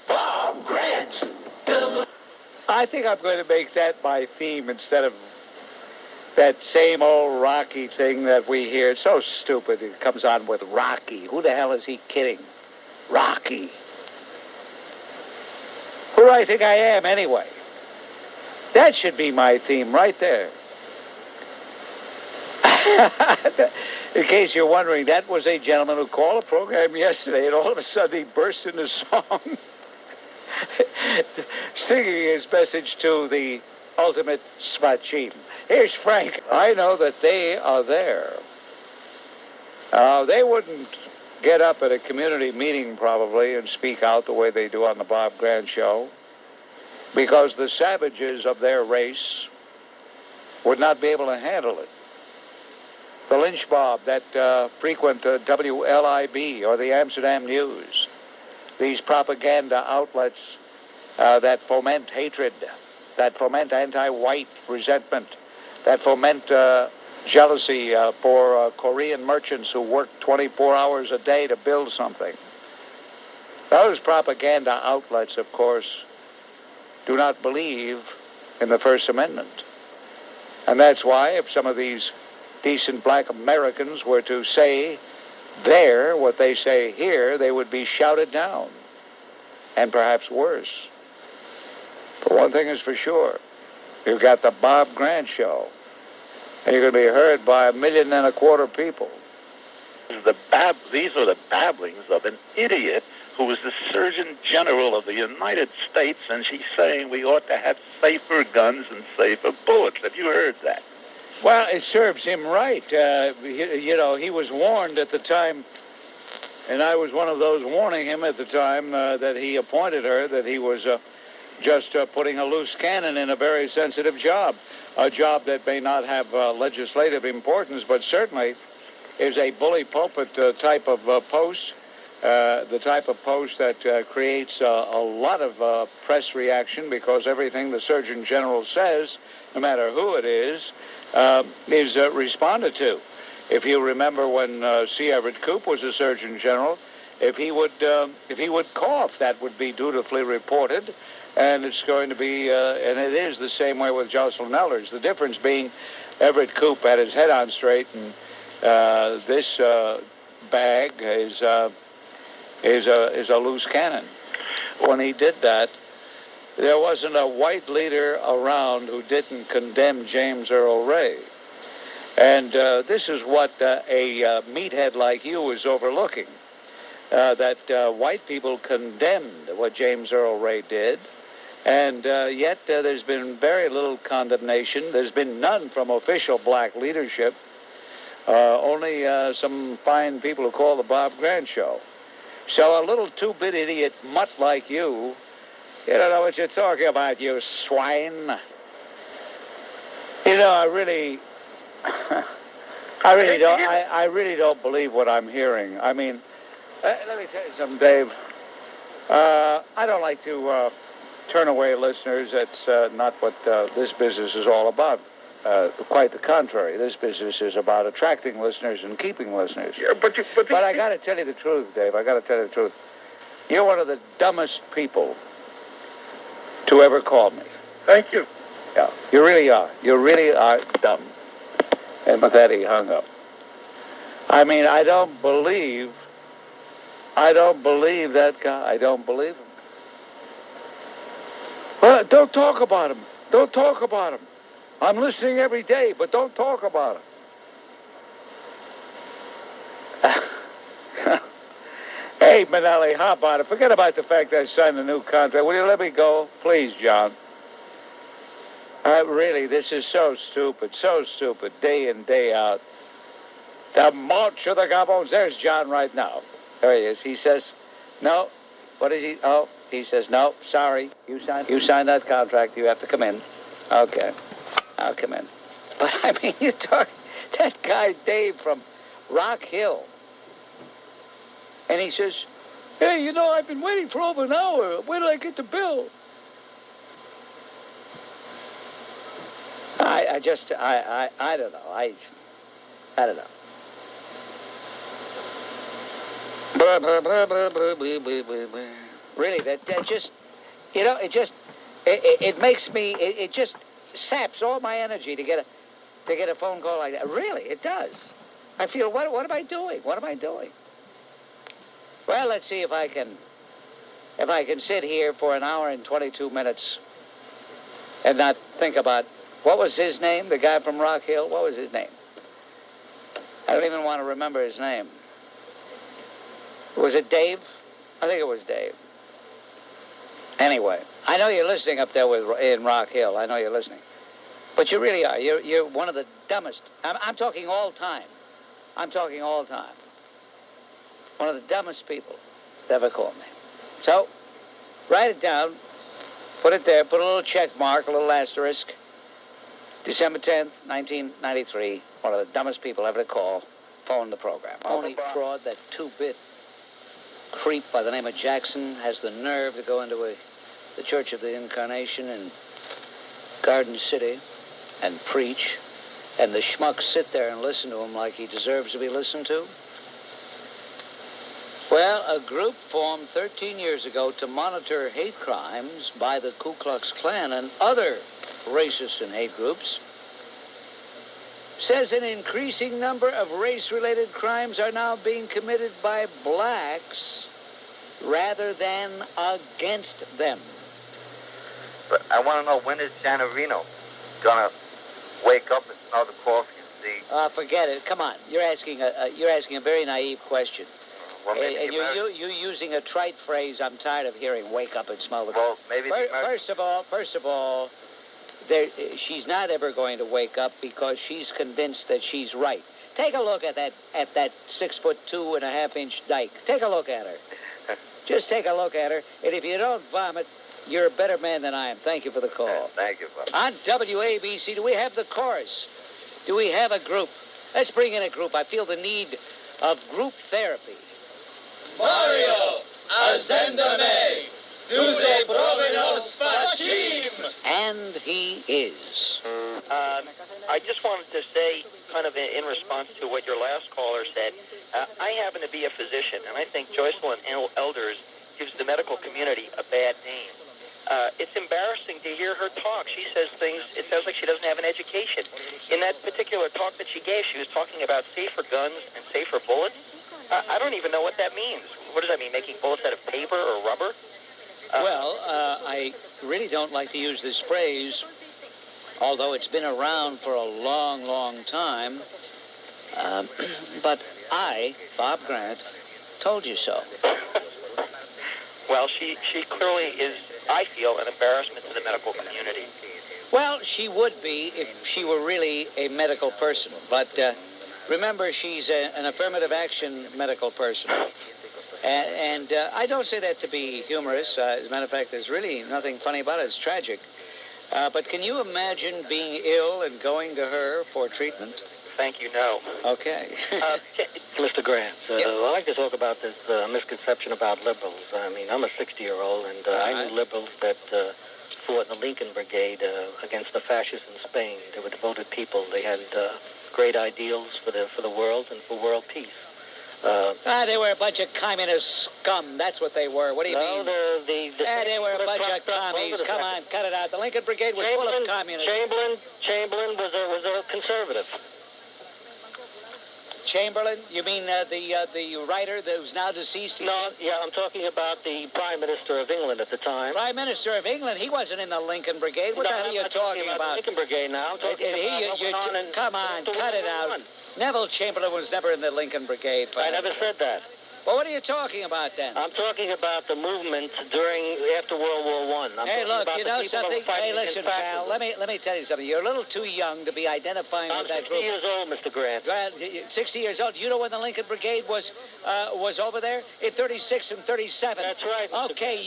Bob Grant. I think I'm going to make that my theme instead of that same old Rocky thing that we hear. It's so stupid. It comes on with Rocky. Who the hell is he kidding? Rocky. Who do I think I am anyway? That should be my theme right there. In case you're wondering, that was a gentleman who called a program yesterday, and all of a sudden he burst into song, singing his message to the ultimate spachin. Here's Frank. I know that they are there. They wouldn't get up at a community meeting probably and speak out the way they do on the Bob Grant Show, because the savages of their race would not be able to handle it. The lynch mob that frequent WLIB or the Amsterdam News, these propaganda outlets that foment hatred, that foment anti-white resentment, that foment jealousy for Korean merchants who work 24 hours a day to build something. Those propaganda outlets, of course, do not believe in the First Amendment. And that's why if some of these decent black Americans were to say there what they say here, they would be shouted down, and perhaps worse. But one thing is for sure, you've got the Bob Grant Show, and you're going to be heard by 1.25 million people. These are the babblings of an idiot who is the Surgeon General of the United States, and she's saying we ought to have safer guns and safer bullets. Have you heard that? Well, it serves him right. He was warned at the time, and I was one of those warning him at the time that he appointed her, that he was just putting a loose cannon in a very sensitive job, a job that may not have legislative importance, but certainly is a bully pulpit type of post, the type of post that creates a lot of press reaction, because everything the Surgeon General says, no matter who it is responded to. If you remember when C. Everett Koop was the Surgeon General, if he would cough, that would be dutifully reported. And it's going to be, and it is the same way with Jocelyn Elders. The difference being Everett Koop had his head on straight, and this bag is a loose cannon. When he did that, there wasn't a white leader around who didn't condemn James Earl Ray. And this is what a meathead like you is overlooking, that white people condemned what James Earl Ray did, and yet there's been very little condemnation. There's been none from official black leadership, only some fine people who call the Bob Grant Show. So a little two-bit idiot mutt like you don't know what you're talking about, you swine. I really don't believe what I'm hearing. I mean, let me tell you something, Dave. I don't like to turn away listeners. That's not what this business is all about. Quite the contrary. This business is about attracting listeners and keeping listeners. Yeah, but I got to tell you the truth, Dave. I got to tell you the truth. You're one of the dumbest people to ever call me. Thank you. Yeah, you really are. You really are dumb. And with that, he hung up. I mean, I don't believe that guy. I don't believe him. Well, don't talk about him. Don't talk about him. I'm listening every day, but don't talk about him. Hey, Manelli, how about it? Forget about the fact that I signed a new contract. Will you let me go? Please, John. Really, this is so stupid, day in, day out. The march of the gavones. There's John right now. There he is. He says, no. What is he? Oh, he says, no, sorry. You signed that contract. You have to come in. Okay. I'll come in. But, I mean, you talk, that guy Dave from Rock Hill. And he says, hey, I've been waiting for over an hour. Where did I get the bill? I don't know. I don't know. Really, that just, it makes me, it just saps all my energy to get a phone call like that. Really, it does. I feel, what am I doing? What am I doing? Well, let's see if I can sit here for an hour and 22 minutes and not think about, what was his name, the guy from Rock Hill? What was his name? I don't even want to remember his name. Was it Dave? I think it was Dave. Anyway, I know you're listening up there in Rock Hill. I know you're listening. But you really are. You're one of the dumbest. I'm talking all time. I'm talking all time. One of the dumbest people that ever called me. So, write it down. Put it there. Put a little check mark, a little asterisk. December 10th, 1993. One of the dumbest people ever to call. Phone the program. Only fraud, that two-bit creep by the name of Jackson has the nerve to go into the Church of the Incarnation in Garden City and preach, and the schmucks sit there and listen to him like he deserves to be listened to. Well, a group formed 13 years ago to monitor hate crimes by the Ku Klux Klan and other racist and hate groups says an increasing number of race-related crimes are now being committed by blacks rather than against them. But I want to know, when is Janarino gonna wake up and smell the coffee and see? Forget it. Come on, you're asking a very naive question. Well, and you're using a trite phrase I'm tired of hearing. Wake up and smell the coffee. Well, maybe. First of all, she's not ever going to wake up because she's convinced that she's right. Take a look at that 6'2.5" dyke. Take a look at her. Just take a look at her, and if you don't vomit, you're a better man than I am. Thank you for the call. Thank you, Bob. On WABC, do we have the chorus? Do we have a group? Let's bring in a group. I feel the need of group therapy. Mario, ascéndame, tu se provenos facim. And And he is. I just wanted to say, kind of in response to what your last caller said, I happen to be a physician, and I think Joycelyn Elders gives the medical community a bad name. It's embarrassing to hear her talk. She says things, it sounds like she doesn't have an education. In that particular talk that she gave, she was talking about safer guns and safer bullets. I don't even know what that means. What does that mean, making bullets out of paper or rubber? I really don't like to use this phrase, although it's been around for a long, long time. But I, Bob Grant, told you so. Well, she clearly is, I feel, an embarrassment to the medical community. Well, she would be if she were really a medical person. But remember, she's an affirmative action medical person. And I don't say that to be humorous. As a matter of fact, there's really nothing funny about it. It's tragic. But can you imagine being ill and going to her for treatment? Thank you, no. Okay. Mr. Grant, I'd like to talk about this misconception about liberals. I mean, I'm a 60-year-old, and I knew liberals that fought in the Lincoln Brigade against the fascists in Spain. They were devoted people. They had great ideals for the world and for world peace. They were a bunch of communist scum. That's what they were. What do you mean? They were a bunch of commies. Come on, cut it out. The Lincoln Brigade was full of communists. Chamberlain was a conservative. Chamberlain? You mean the writer who's now deceased? No, yeah, I'm talking about the Prime Minister of England at the time. Prime Minister of England? He wasn't in the Lincoln Brigade. What the hell are you talking about? The Lincoln Brigade now. I'm talking come on, cut it out. Neville Chamberlain was never in the Lincoln Brigade. I never said that. Well, what are you talking about then? I'm talking about the movement after World War I. Hey, look, you know something? Hey, listen, pal. Let me tell you something. You're a little too young to be identifying with that group. I'm 60 years old, Mr. Grant. Well, 60 years old. You know when the Lincoln Brigade was over there? In 36 and 37. That's right. Okay,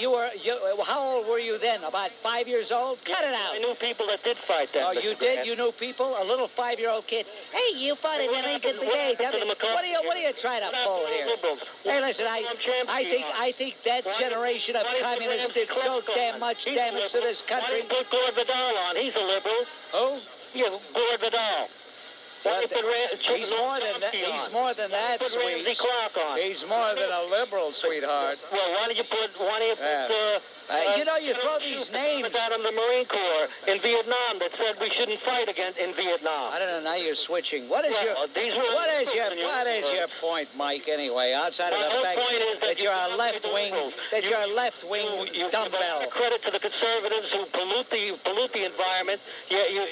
how old were you then? About 5 years old? Cut it out. I knew people that did fight then. Oh, you did? You knew people? A little 5-year-old kid. Hey, you fought in the Lincoln Brigade. What are you trying to pull here? Hey, listen, I think that generation of communists did so damn much damage to this country. Put Gore Vidal on. He's a liberal. Who? Yeah, Gore Vidal. He's more than that. He's more than that, sweet. He's more than a liberal, sweetheart. Well, why don't you put? You throw these names out in the Marine Corps in Vietnam that said we shouldn't fight in Vietnam. I don't know. Now you're switching. What is your point, Mike? Anyway, outside of the fact that you're a left-wing dumbbell. Credit to the conservatives who pollute the environment. You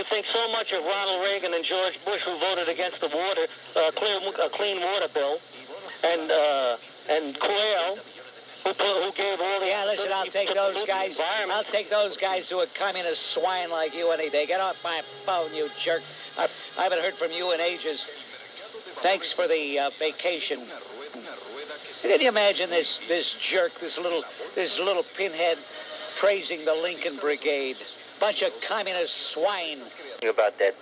think so much of Ronald Reagan and George Bush, who voted against the clean water bill, and Quayle, who gave all the... Yeah, listen, I'll take those guys. I'll take those guys who are communist swine like you any day. Get off my phone, you jerk. I haven't heard from you in ages. Thanks for the vacation. Can you imagine this jerk, this little pinhead, praising the Lincoln Brigade? Bunch of communist swine. About that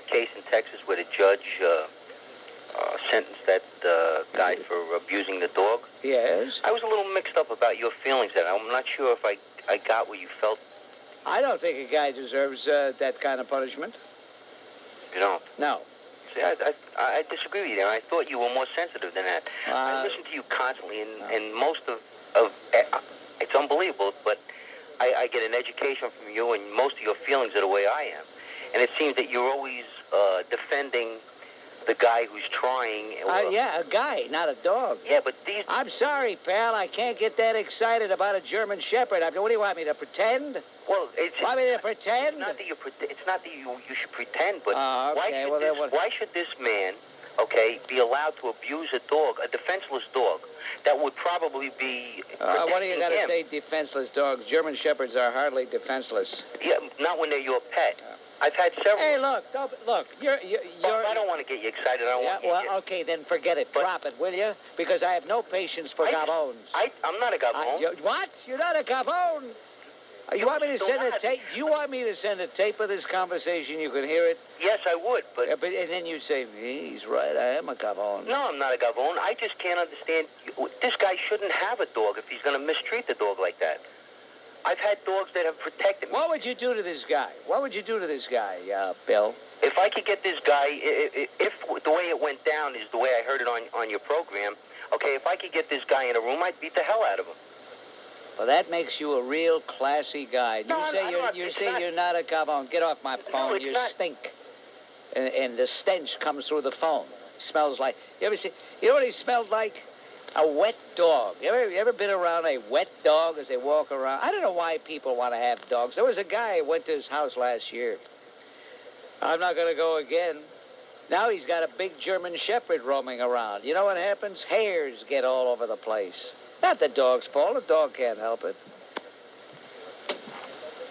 case in Texas where the judge sentenced that guy for abusing the dog. Yes. I was a little mixed up about your feelings there. I'm not sure if I got what you felt. I don't think a guy deserves that kind of punishment. You don't? No. See, I disagree with you there. I thought you were more sensitive than that. I listen to you constantly, and most of it's unbelievable, but I get an education from you, and most of your feelings are the way I am. And it seems that you're always defending the guy who's trying. Yeah, a guy, not a dog. Yeah, but these... I'm sorry, pal. I can't get that excited about a German Shepherd. What do you want me to pretend? Well, want me to pretend? It's not that you should pretend, but okay. why should this man, be allowed to abuse a dog, a defenseless dog, that would probably be... what do you got to say, defenseless dogs? German Shepherds are hardly defenseless. Yeah, not when they're your pet. I've had several. Hey, look, you're... I don't want to get you excited. Okay, then forget it. Drop it, will you? Because I have no patience for gavones. I'm not a gavone. What? You're not a gavone? You want me to send a tape? You want me to send a tape of this conversation? You can hear it. Yes, I would, but and then you'd say, "He's right. I am a gavone." No, I'm not a gavone. I just can't understand. This guy shouldn't have a dog if he's going to mistreat the dog like that. I've had dogs that have protected me. What would you do to this guy? What would you do to this guy, Bill? If I could get this guy, if the way it went down is the way I heard it on your program, okay, if I could get this guy in a room, I'd beat the hell out of him. Well, that makes you a real classy guy. You say you're not a gavone. Get off my phone. You stink. And the stench comes through the phone. Smells like... You know what he smelled like? A wet dog. You ever been around a wet dog as they walk around? I don't know why people want to have dogs. There was a guy who went to his house last year. I'm not going to go again. Now he's got a big German Shepherd roaming around. You know what happens? Hairs get all over the place. Not the dog's fault. The dog can't help it.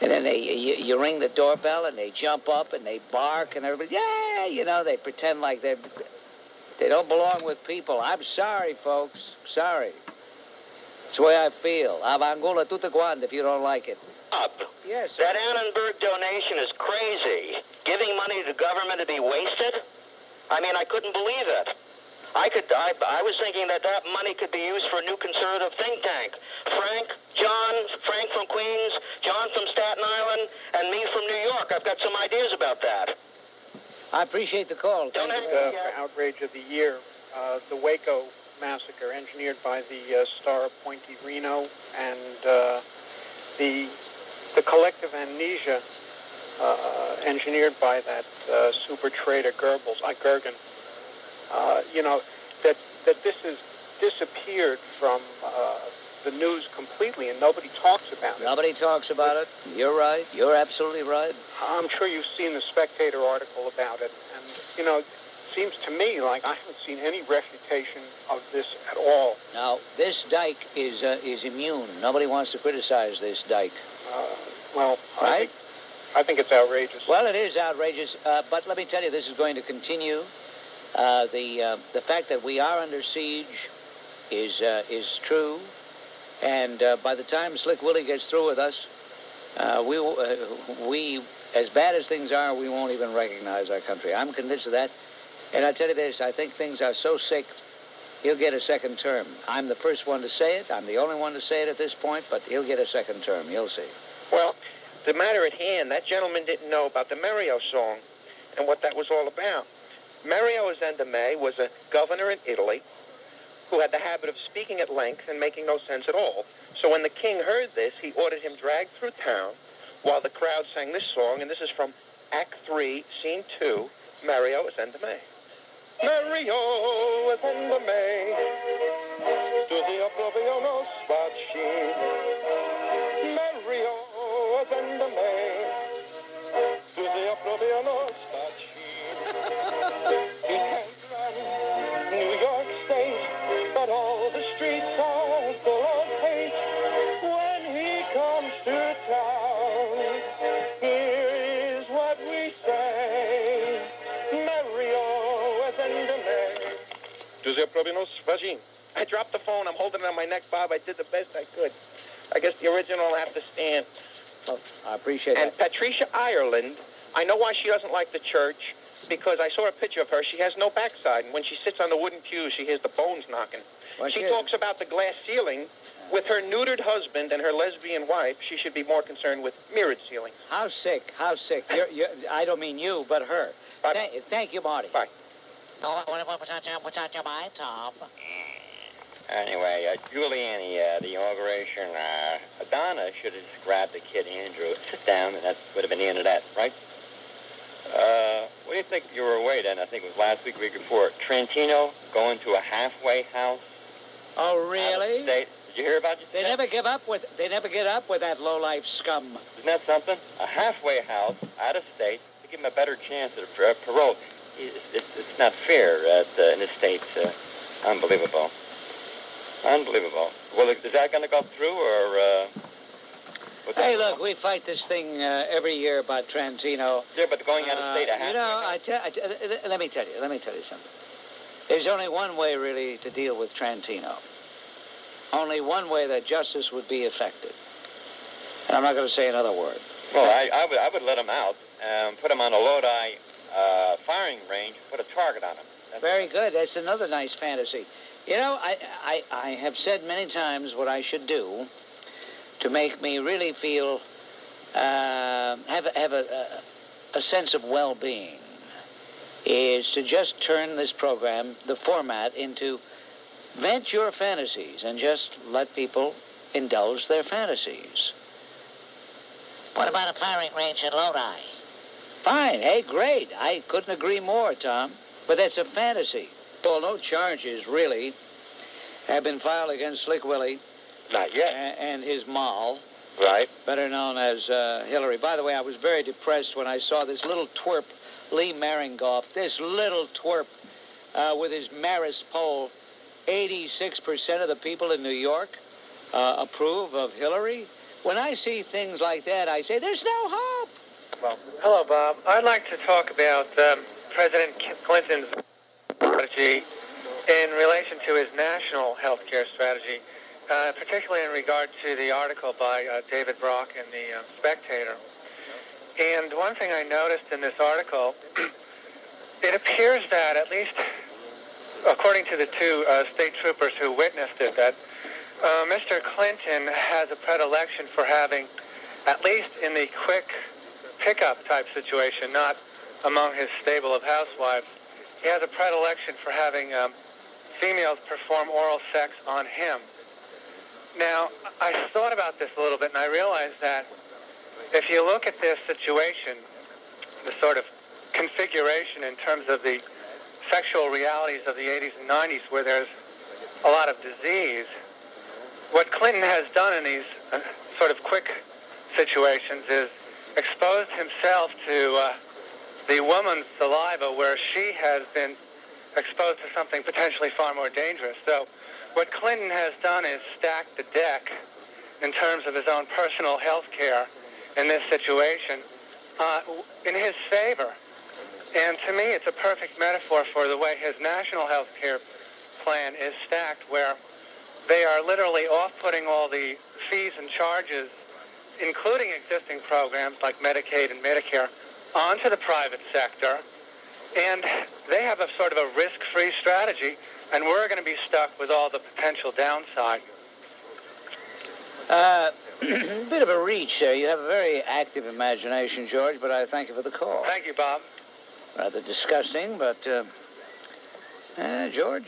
And then you ring the doorbell and they jump up and they bark and everybody, yeah, you know, they pretend like they don't belong with people. I'm sorry, folks. Sorry. It's the way I feel. Avangula tutaguand if you don't like it. Yes, sir. That Annenberg donation is crazy. Giving money to government to be wasted? I mean, I couldn't believe it. I was thinking that money could be used for a new conservative think tank. Frank from Queens, John from Staten Island, and me from New York. I've got some ideas about that. I appreciate the call. For outrage of the year, the Waco massacre engineered by the star appointee Reno and the collective amnesia engineered by that super trader Gergen. You know, that this has disappeared from the news completely, and nobody talks about it. Nobody talks about it. You're right. You're absolutely right. I'm sure you've seen the Spectator article about it, and, you know, it seems to me like I haven't seen any refutation of this at all. Now, this dike is immune. Nobody wants to criticize this dike. Well, right? I think it's outrageous. Well, it is outrageous, but let me tell you, this is going to continue. The fact that we are under siege is true, and by the time Slick Willie gets through with us, we as bad as things are, we won't even recognize our country. I'm convinced of that, and I tell you this: I think things are so sick, he'll get a second term. I'm the first one to say it. I'm the only one to say it at this point, but he'll get a second term. You'll see. Well, the matter at hand, that gentleman didn't know about the Mario song and what that was all about. Mario Zendame was a governor in Italy who had the habit of speaking at length and making no sense at all. So when the king heard this, he ordered him dragged through town while the crowd sang this song, and this is from Act 3, Scene 2, Mario Zendame. Mario Zendame, tutti appropriano spacci. Mario Zendame, tutti appropriano spacci. He can't run New York State, but all the streets are full of hate. When he comes to town, here is what we say. Mario Zendame. Giuseppe Provinos Vagin. I dropped the phone. I'm holding it on my neck, Bob. I did the best I could. I guess the original will have to stand. Oh, I appreciate that. And Patricia Ireland, I know why she doesn't like the church, because I saw a picture of her. She has no backside, and when she sits on the wooden pews, she hears the bones knocking. She talks about the glass ceiling. With her neutered husband and her lesbian wife, she should be more concerned with mirrored ceilings. How sick, how sick. I don't mean you, but her. Thank you, Marty. Bye. What's on your mind, Tom? Anyway, Giuliani, the inauguration, Donna should have just grabbed the kid, Andrew. Sit down, and that would have been the end of that, right? What do you think? You were away then, I think it was last week, week before. Trentino going to a halfway house. Oh, really? Did you hear about it? They never get up with that lowlife scum. Isn't that something? A halfway house out of state to give him a better chance at parole. It's not fair in the States. Unbelievable. Unbelievable. Well, is that going to go through, or... Hey, look, we fight this thing every year about Trentino. Yeah, but going out of state, let me tell you something. There's only one way, really, to deal with Trentino. Only one way that justice would be effective. And I'm not going to say another word. Well, I would let him out, put him on a Lodi firing range, put a target on him. Very good. That's another nice fantasy. You know, I have said many times what I should do to make me really feel, have a sense of well-being, is to just turn this program, the format, into vent your fantasies and just let people indulge their fantasies. What about a firing range in Lodi? Fine. Hey, great. I couldn't agree more, Tom. But that's a fantasy. Well, no charges, really, have been filed against Slick Willie. Not yet. And his moll. Right. Better known as Hillary. By the way, I was very depressed when I saw this little twerp, Lee Maringoff, this little twerp with his Marist poll. 86% of the people in New York approve of Hillary. When I see things like that, I say, there's no hope. Well, hello, Bob. I'd like to talk about President Clinton's strategy in relation to his national health care strategy, particularly in regard to the article by David Brock in the Spectator. And one thing I noticed in this article, it appears that, at least according to the two state troopers who witnessed it, that Mr. Clinton has a predilection for having, at least in the quick pickup type situation, not among his stable of housewives, he has a predilection for having females perform oral sex on him. Now, I thought about this a little bit, and I realized that if you look at this situation, the sort of configuration in terms of the sexual realities of the 80s and 90s, where there's a lot of disease, what Clinton has done in these sort of quick situations is exposed himself to the woman's saliva, where she has been exposed to something potentially far more dangerous. So what Clinton has done is stacked the deck in terms of his own personal health care in this situation in his favor. And to me, it's a perfect metaphor for the way his national health care plan is stacked, where they are literally off-putting all the fees and charges, including existing programs like Medicaid and Medicare, onto the private sector. And they have a sort of a risk-free strategy, and we're going to be stuck with all the potential downside. Bit of a reach there. You have a very active imagination, George, but I thank you for the call. Thank you, Bob. Rather disgusting, but George,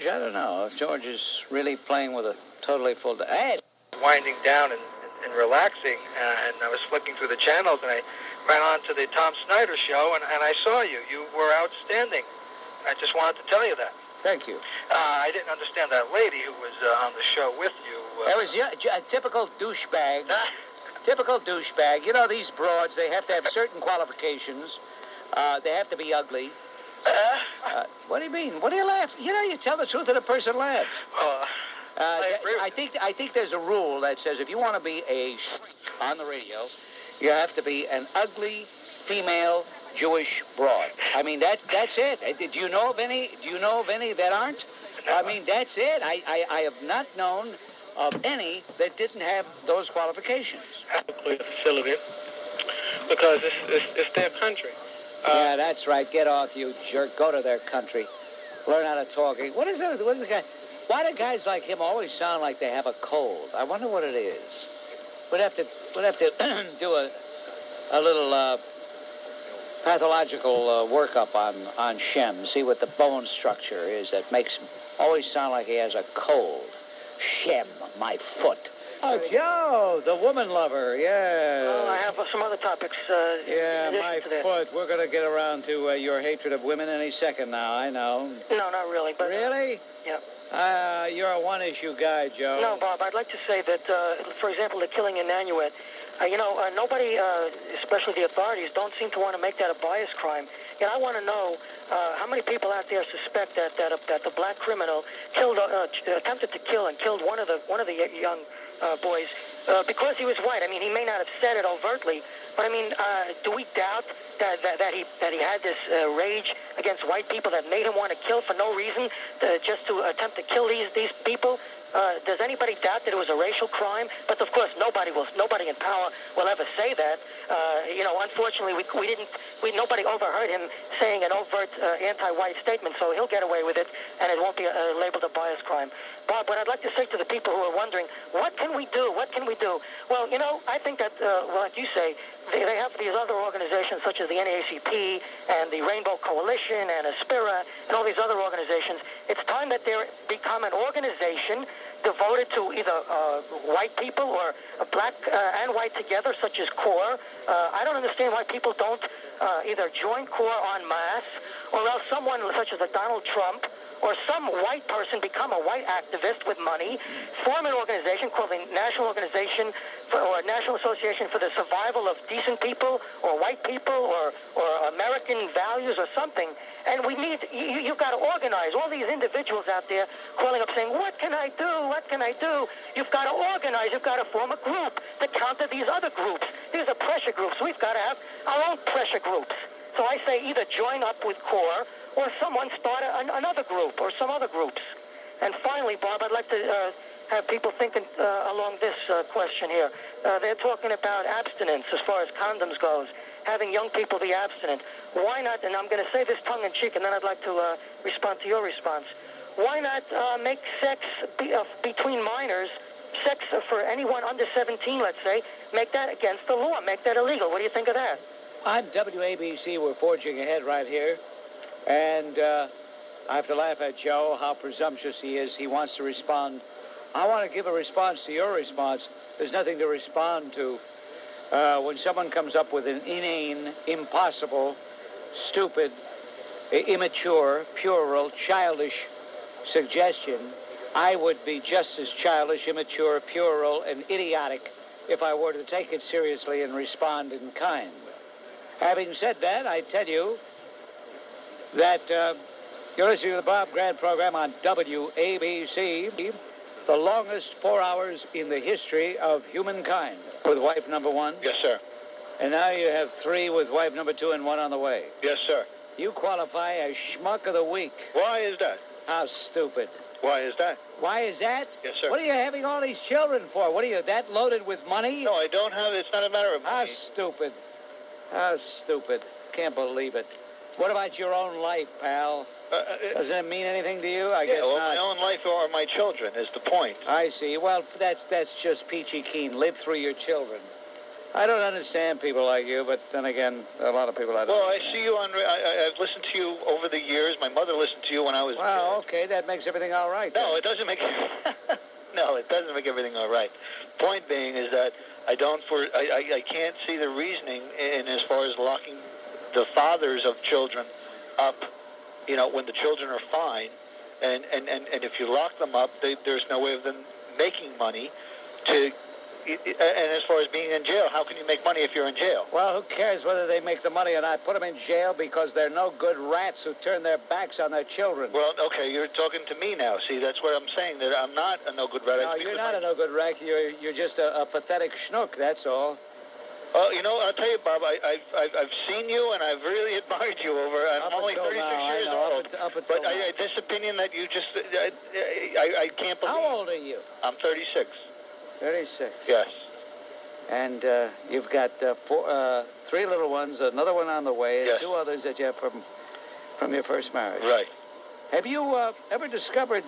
I don't know if George is really playing with a totally full day. Hey. Winding down and relaxing, and I was flipping through the channels, and I ran on to the Tom Snyder show, and I saw you. You were outstanding. I just wanted to tell you that. Thank you. I didn't understand that lady who was on the show with you. That was a typical douchebag. Typical douchebag. You know, these broads, they have to have certain qualifications. They have to be ugly. What do you mean? What do you laugh? You know, you tell the truth and a person laughs. I think there's a rule that says if you want to be on the radio, you have to be an ugly female Jewish broad. I mean, that's it. Do you know of any? Do you know of any that aren't? I mean, that's it. I have not known of any that didn't have those qualifications. Facility, because it's their country. Yeah, that's right. Get off, you jerk. Go to their country. Learn how to talk. What is the guy? Why do guys like him always sound like they have a cold? I wonder what it is. We'd have to do a little pathological workup on Shem. See what the bone structure is that makes him always sound like he has a cold. Shem, my foot. Oh, Joe, the woman lover, yeah. Well, I have some other topics. Yeah, my foot. We're going to get around to your hatred of women any second now, I know. No, not really. But, really? Yeah. You're a one-issue guy, Joe. No, Bob, I'd like to say that, for example, the killing in Nanuet, nobody, especially the authorities, don't seem to want to make that a bias crime. And I want to know how many people out there suspect that the black criminal attempted to kill and killed one of the young boys because he was white. I mean, he may not have said it overtly, but I mean, do we doubt that he had this rage against white people that made him want to kill for no reason, just to attempt to kill these people? Does anybody doubt that it was a racial crime? But of course, nobody in power will ever say that. Unfortunately, nobody overheard him saying an overt anti-white statement, so he'll get away with it, and it won't be labeled a bias crime. Bob, what I'd like to say to the people who are wondering, what can we do? What can we do? Well, I think that, like you say, they have these other organizations such as the NAACP and the Rainbow Coalition and Aspira and all these other organizations. It's time that they become an organization devoted to either white people or black and white together, such as CORE. I don't understand why people don't either join CORE en masse, or else someone such as a Donald Trump or some white person become a white activist with money, form an organization called the National Organization or National Association for the Survival of Decent People or White People or American Values or something. And you've got to organize all these individuals out there calling up saying, what can I do? What can I do? You've got to organize. You've got to form a group to counter these other groups. These are pressure groups. We've got to have our own pressure groups. So I say either join up with CORE or someone start another group or some other groups. And finally, Bob, I'd like to have people thinking along this question here. They're talking about abstinence as far as condoms goes, having young people be abstinent. Why not, and I'm going to say this tongue-in-cheek, and then I'd like to respond to your response. Why not make sex between minors, sex for anyone under 17, let's say, make that against the law, make that illegal? What do you think of that? On WABC, we're forging ahead right here. And I have to laugh at Joe, how presumptuous he is. He wants to respond. I want to give a response to your response. There's nothing to respond to. When someone comes up with an inane, impossible, stupid, immature, puerile, childish suggestion, I would be just as childish, immature, puerile, and idiotic if I were to take it seriously and respond in kind. Having said that, I tell you that you're listening to the Bob Grant program on WABC, the longest 4 hours in the history of humankind. With wife number one? Yes, sir. And now you have 3 with wife number 2 and 1 on the way. Yes, sir. You qualify as schmuck of the week. Why is that? How stupid. Why is that? Why is that? Yes, sir. What are you having all these children for? What are you, that loaded with money? No, I don't have, it's not a matter of money. How stupid. How stupid. Can't believe it. What about your own life, pal? Does that mean anything to you? I guess not. My own life or my children is the point. I see. Well, that's just peachy keen. Live through your children. I don't understand people like you, but then again, a lot of people I don't understand. I see you on... I've listened to you over the years. My mother listened to you when I was... Well, okay, that makes everything all right. No, it doesn't make... No, it doesn't make everything all right. Point being is that I can't see the reasoning in as far as locking the fathers of children up, when the children are fine, and if you lock them up, there's no way of them making money and as far as being in jail, how can you make money if you're in jail? Well, who cares whether they make the money or not? Put them in jail because they're no good rats who turn their backs on their children. Well, okay, you're talking to me now. See, that's what I'm saying, that I'm not a no good rat. No, you're not a no good rat. You're just a pathetic schnook, that's all. I'll tell you, Bob, I've seen you and I've really admired you over. I'm only 36 years old. But this opinion that you just, I can't believe. How old are you? I'm 36. 36. Yes. And you've got 3 little ones, another one on the way, and 2 others that you have from your first marriage. Right. Have you ever discovered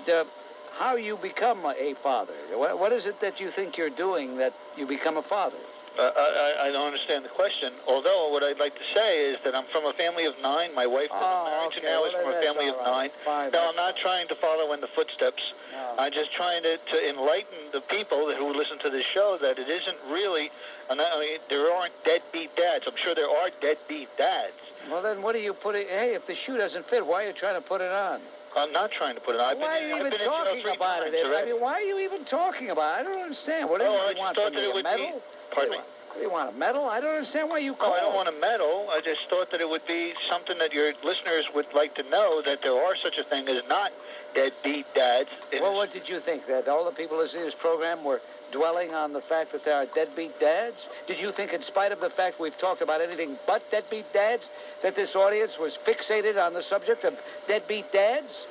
how you become a father? What is it that you think you're doing that you become a father? I don't understand the question. Although what I'd like to say is that I'm from a family of 9. My wife that I'm married to now is from a family of 9. Fine. No, I'm not trying to follow in the footsteps. No. I'm just trying to enlighten the people who listen to this show that it isn't really, there aren't deadbeat dads. I'm sure there are deadbeat dads. Well, then what are you putting? Hey, if the shoe doesn't fit, why are you trying to put it on? I'm not trying to put it on. Why are you even talking about it? Why are you even talking about it? I don't understand. What do you want from me, a medal? Pardon me? What do you want, a medal? I don't understand why you call I don't want a medal. I just thought that it would be something that your listeners would like to know, that there are such a thing as not deadbeat dads. Well, what did you think? That all the people listening to this program were dwelling on the fact that there are deadbeat dads? Did you think, in spite of the fact we've talked about anything but deadbeat dads, that this audience was fixated on the subject of deadbeat dads?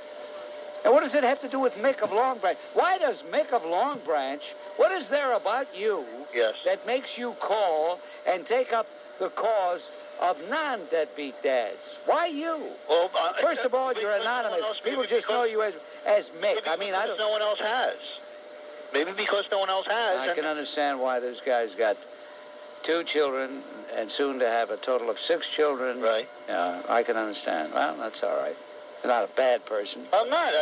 And what does it have to do with Mick of Long Branch? Why does Mick of Long Branch, what is there about you that makes you call and take up the cause of non-deadbeat dads? Why you? Well, first of all, you're anonymous. People just know you as Mick. I mean, I don't. No one else has. Maybe because no one else has. I can understand why this guy's got 2 children and soon to have a total of 6 children. Right. I can understand. Well, that's all right. You're not a bad person. I'm not.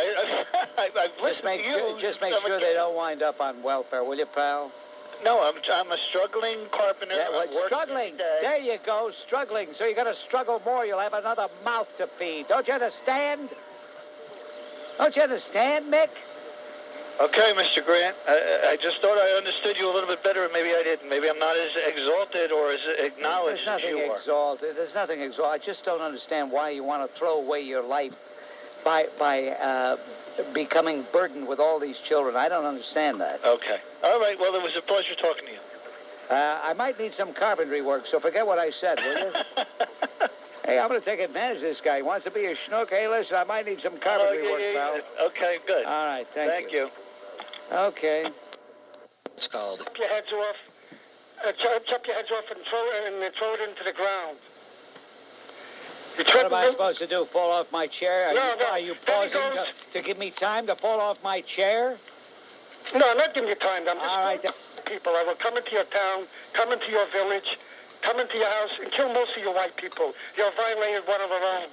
I've listened to you. Just make sure they don't wind up on welfare, will you, pal? No, I'm a struggling carpenter. Struggling. There you go, struggling. So you got to struggle more. You'll have another mouth to feed. Don't you understand? Don't you understand, Mick? Okay, Mr. Grant. I just thought I understood you a little bit better, and maybe I didn't. Maybe I'm not as exalted or as acknowledged as you are. There's nothing exalted. I just don't understand why you want to throw away your life by becoming burdened with all these children. I don't understand that. Okay. All right. Well, it was a pleasure talking to you. I might need some carpentry work, so forget what I said, will you? Hey, I'm going to take advantage of this guy. He wants to be a schnook. Hey, listen, I might need some carpentry work, pal. Okay, good. All right, thank you. Okay. It's called. Chop your heads off. Chop your heads off and throw it into the ground. What am I supposed to do? Fall off my chair? Are you pausing to give me time to fall off my chair? No, I'm not giving you time. I'm just all right. People. I will come into your town, come into your village, come into your house, and kill most of your white people. You have violated one of our own.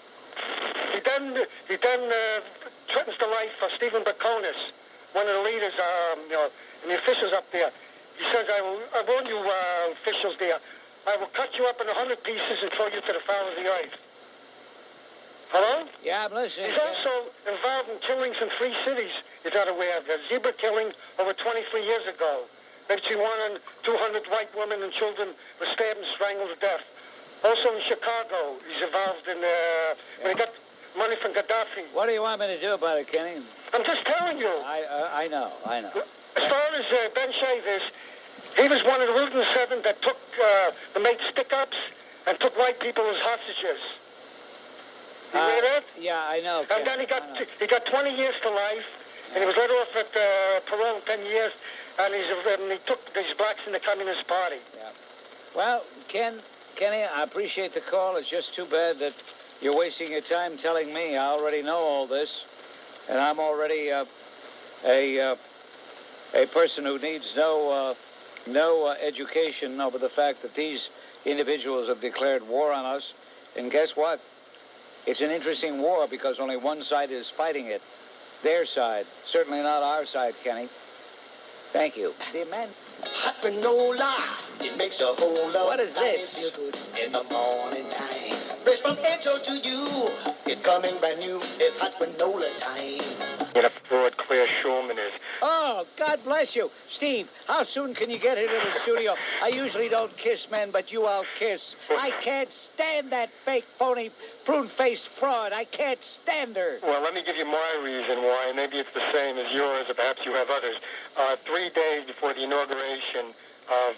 He then threatens the life of Stephen Baconis, one of the leaders, and the officials up there. He says, I warn you, officials there, I will cut you up in 100 pieces and throw you to the foul of the earth. Hello? Yeah, I'm listening. He's also involved in killings in 3 cities, you're not aware of. The zebra killing over 23 years ago. Between 100 and 200 white women and children were stabbed and strangled to death. Also in Chicago, he's involved in, when he got money from Gaddafi. What do you want me to do about it, Kenny? I'm just telling you. I know. As far as Ben Shavers, he was one of the Rudin 7 that took, that made stick-ups and took white people as hostages. You hear that? Yeah, I know. And then he got 20 years to life, and he was let off at parole 10 years, and he took these blacks in the Communist Party. Yeah. Well, Kenny, I appreciate the call. It's just too bad that you're wasting your time telling me. I already know all this, and I'm already a person who needs no education over the fact that these individuals have declared war on us. And guess what? It's an interesting war because only one side is fighting it. Their side. Certainly not our side, Kenny. Thank you. The man. Hot granola, it makes a whole lot. What is this? Feel good in the morning time. Fresh from Echo to you, it's coming brand new. It's hot granola time. What a fraud Claire Schulman is. Oh, God bless you. Steve, how soon can you get here to the studio? I usually don't kiss men, but you I'll kiss. I can't stand that fake, phony, prune-faced fraud. I can't stand her. Well, let me give you my reason why. Maybe it's the same as yours, or perhaps you have others. 3 days before the inauguration of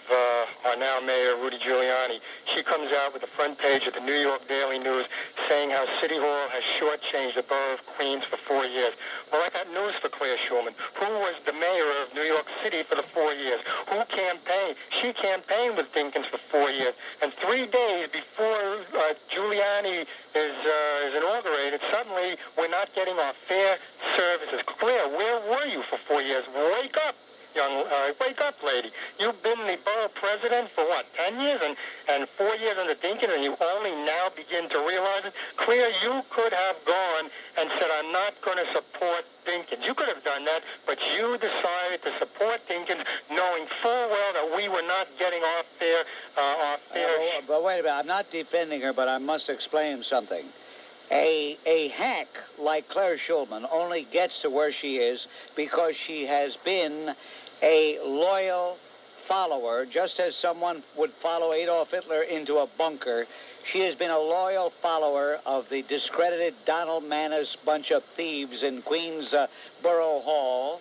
our now mayor, Rudy Giuliani, she comes out with the front page of the New York Daily News saying how City Hall has shortchanged the borough of Queens for 4 years. Well, I got news for Claire Schulman. Who was the mayor of New York City for the 4 years? Who campaigned? She campaigned with Dinkins for 4 years. And 3 days before Giuliani is inaugurated, suddenly we're not getting our fair services. Claire, where were you for 4 years? Wake up! Wake up, lady. You've been the borough president for, 10 years? And 4 years under Dinkins, and you only now begin to realize it? Claire, you could have gone and said, I'm not going to support Dinkins. You could have done that, but you decided to support Dinkins, knowing full well that we were not getting our fair But wait a minute. I'm not defending her, but I must explain something. A hack like Claire Schulman only gets to where she is because she has been a loyal follower, just as someone would follow Adolf Hitler into a bunker. She has been a loyal follower of the discredited Donald Maness bunch of thieves in Queens Borough Hall.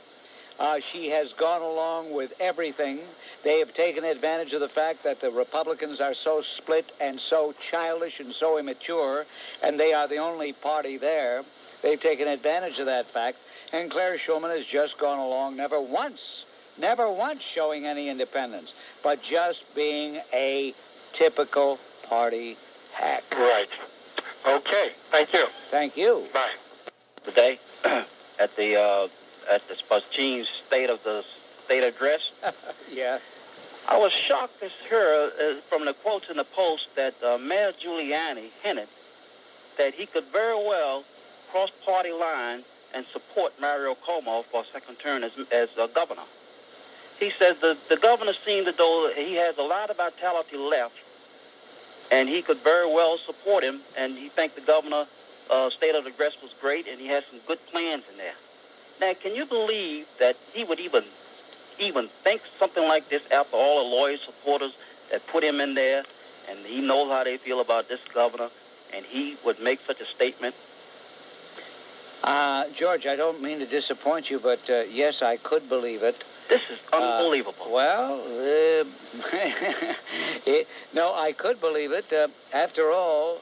She has gone along with everything. They have taken advantage of the fact that the Republicans are so split and so childish and so immature, and they are the only party there. They've taken advantage of that fact. And Claire Schumer has just gone along, never once showing any independence, but just being a typical party hack. Right. Okay. Thank you. Thank you. Bye. Today, at the Spuccini's State Address. Yeah. I was shocked to hear from the quotes in the Post that Mayor Giuliani hinted that he could very well cross party lines and support Mario Cuomo for a second term as governor. He says the governor seemed as though he has a lot of vitality left, and he could very well support him, and he thinks the governor State of the Address was great, and he has some good plans in there. Now, can you believe that he would even think something like this after all the lawyer supporters that put him in there, and he knows how they feel about this governor, and he would make such a statement? George, I don't mean to disappoint you, but yes, I could believe it. This is unbelievable. No, I could believe it. After all,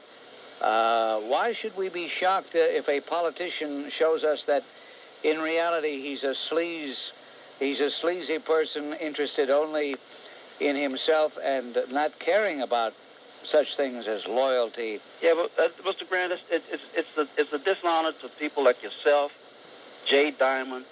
why should we be shocked if a politician shows us that in reality he's a sleazy person interested only in himself and not caring about such things as loyalty? Yeah, but Mr. Grant, it's a dishonor to people like yourself, Jay Diamond,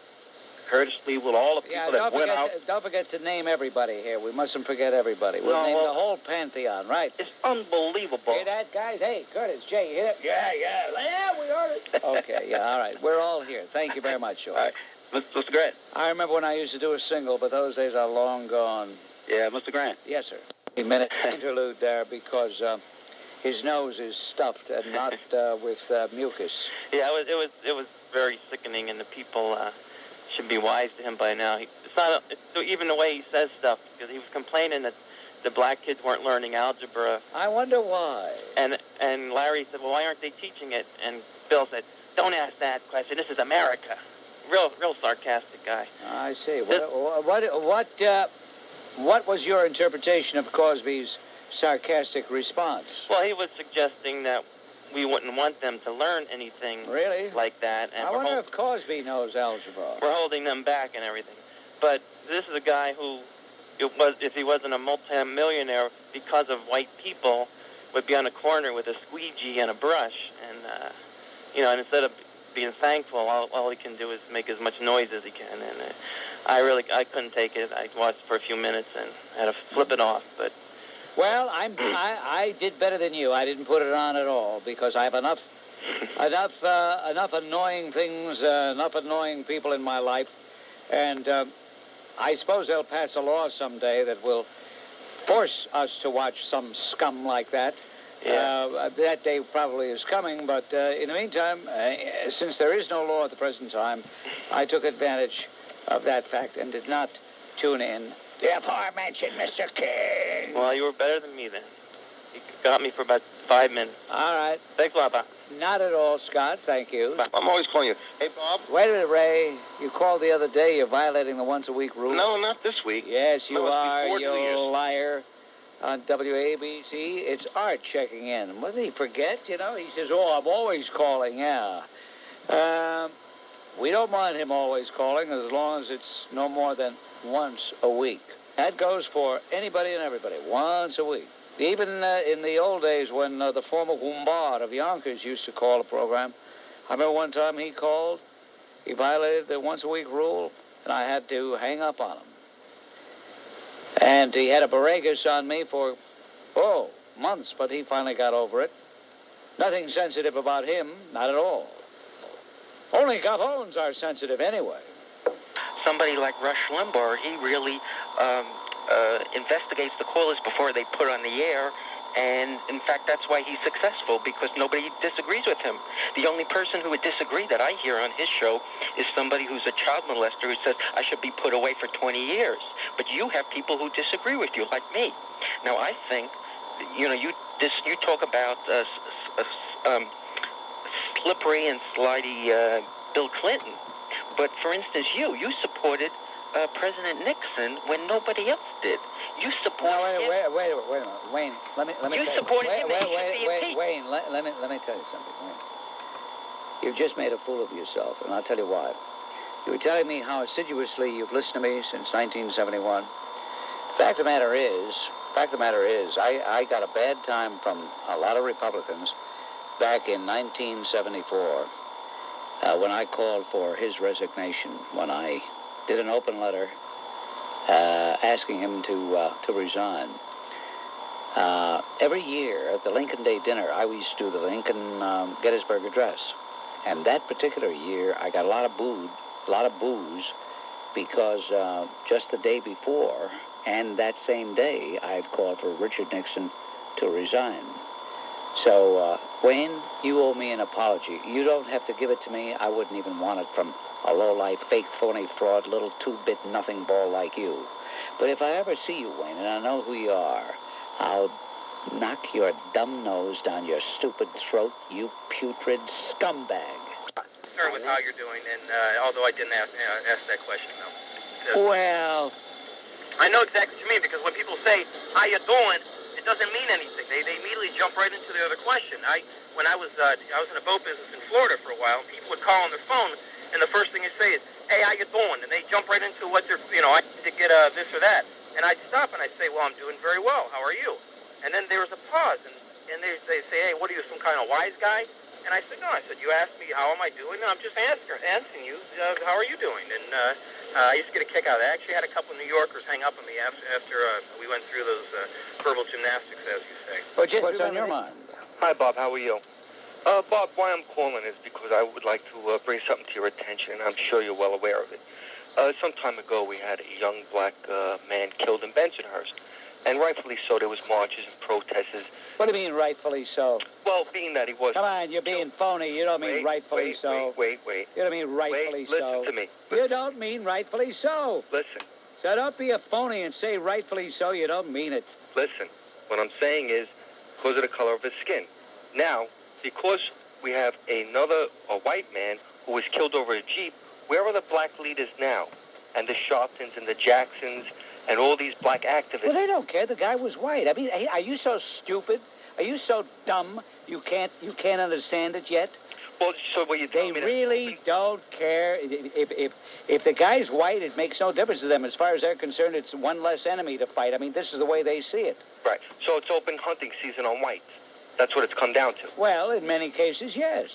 Curtis Leewood, all the people that went out. Don't forget to name everybody here. We mustn't forget everybody. We'll name the whole pantheon, right? It's unbelievable. Hear that, guys? Hey, Curtis, Jay, hear that? Yeah, we heard it. Okay, yeah, all right. We're all here. Thank you very much, George. All right. Mr. Grant. I remember when I used to do a single, but those days are long gone. Yeah, Mr. Grant. Yes, sir. A minute interlude there because his nose is stuffed and not with mucus. Yeah, it was very sickening, and the people should be wise to him by now. Even the way he says stuff, because he was complaining that the black kids weren't learning algebra. I wonder why. And Larry said, well, why aren't they teaching it? And Bill said, don't ask that question. This is America. Real sarcastic guy. I see. What was your interpretation of Cosby's sarcastic response? Well, he was suggesting that we wouldn't want them to learn anything like that. And I wonder if Cosby knows algebra. We're holding them back and everything. But this is a guy who, if he wasn't a multi-millionaire because of white people, would be on a corner with a squeegee and a brush. And, and instead of being thankful, all he can do is make as much noise as he can. And I couldn't take it. I watched for a few minutes and had to flip it off. But well, I did better than you. I didn't put it on at all because I have enough annoying things, enough annoying people in my life, and I suppose they'll pass a law someday that will force us to watch some scum like that. Yeah. That day probably is coming, but in the meantime, since there is no law at the present time, I took advantage of that fact and did not tune in. The aforementioned Mr. King. Well, you were better than me then. You got me for about 5 minutes. All right. Thanks a lot, Bob. Not at all, Scott. Thank you. I'm always calling you. Hey, Bob. Wait a minute, Ray. You called the other day. You're violating the once-a-week rule. No, not this week. Yes, you are, you 2 years. liar. On WABC, it's Art checking in. What did he forget? He says, I'm always calling, yeah. We don't mind him always calling as long as it's no more than once a week. That goes for anybody and everybody, once a week. Even in the old days when the former Wumbar of Yonkers used to call a program, I remember one time he called, he violated the once-a-week rule, and I had to hang up on him. And he had a Borregas on me for, months, but he finally got over it. Nothing sensitive about him, not at all. Only gavones are sensitive anyway. Somebody like Rush Limbaugh, he really investigates the callers before they put on the air, and in fact that's why he's successful, because nobody disagrees with him. The only person who would disagree that I hear on his show is somebody who's a child molester who says I should be put away for 20 years. But you have people who disagree with you, like me. Now I think, you talk about slippery and slidey Bill Clinton, but for instance you supported President Nixon when nobody else did. You supported him. Wait a minute, Wayne. Let me. You supported him. Wayne. Let me tell you something. Wayne. You've just made a fool of yourself, and I'll tell you why. You were telling me how assiduously you've listened to me since 1971. Fact of the matter is, I got a bad time from a lot of Republicans back in 1974 when I called for his resignation, when I did an open letter asking him to resign. Every year at the Lincoln Day dinner, I used to do the Lincoln Gettysburg Address. And that particular year, I got a lot of booze, because just the day before and that same day, I had called for Richard Nixon to resign. So, Wayne, you owe me an apology. You don't have to give it to me. I wouldn't even want it from a low-life, fake, phony, fraud, little two-bit nothing ball like you. But if I ever see you, Wayne, and I know who you are, I'll knock your dumb nose down your stupid throat, you putrid scumbag. Concerned with how you're doing, and although I didn't ask that question, though. Well, I know exactly what you mean, because when people say, how you doing, it doesn't mean anything. They immediately jump right into the other question. When I was in the boat business in Florida for a while, and people would call on their phone, and the first thing they say is, hey, how you doing? And they jump right into what they're, I need to get this or that. And I'd stop and I'd say, well, I'm doing very well. How are you? And then there was a pause, and they say, hey, what are you, some kind of wise guy? And I said, no. I said, you asked me, how am I doing? No, I'm just asking you, how are you doing? And I used to get a kick out of that. I actually had a couple of New Yorkers hang up on me after we went through those verbal gymnastics, as you say. What's on your mind? Hi, Bob. How are you? Bob, why I'm calling is because I would like to bring something to your attention, and I'm sure you're well aware of it. Some time ago, we had a young black man killed in Bensonhurst, and rightfully so. There was marches and protests. What do you mean, rightfully so? Well, being that he was... Come on, you're being phony. You don't mean rightfully so. Wait. You don't mean rightfully so. Listen to me. You don't mean rightfully so. Listen. So don't be a phony and say rightfully so. You don't mean it. Listen. What I'm saying is because of the color of his skin. Now, because we have a white man who was killed over a Jeep, where are the black leaders now? And the Sharptons and the Jacksons and all these black activists. Well, they don't care. The guy was white. I mean, are you so stupid? Are you so dumb you can't understand it yet? Well, so what you They really don't care. If the guy's white, it makes no difference to them. As far as they're concerned, it's one less enemy to fight. I mean, this is the way they see it. Right. So it's open hunting season on whites. That's what it's come down to. Well, in many cases, yes.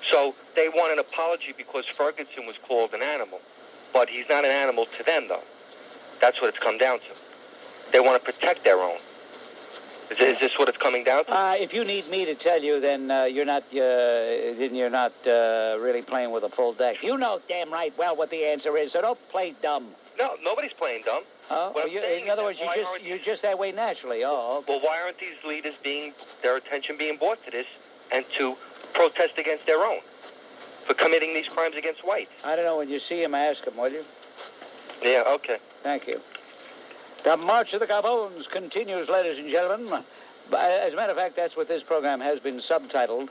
So they want an apology because Ferguson was called an animal. But he's not an animal to them, though. That's what it's come down to. They want to protect their own. Is this what it's coming down to? If you need me to tell you, then you're not really playing with a full deck. You know damn right well what the answer is, so don't play dumb. No, nobody's playing dumb. Oh, well, in other words, you're just that way naturally. Oh, okay. Well, why aren't these leaders their attention being brought to this and to protest against their own for committing these crimes against whites? I don't know. When you see him, ask him, will you? Yeah, okay. Thank you. The March of the Gavones continues, ladies and gentlemen. As a matter of fact, that's what this program has been subtitled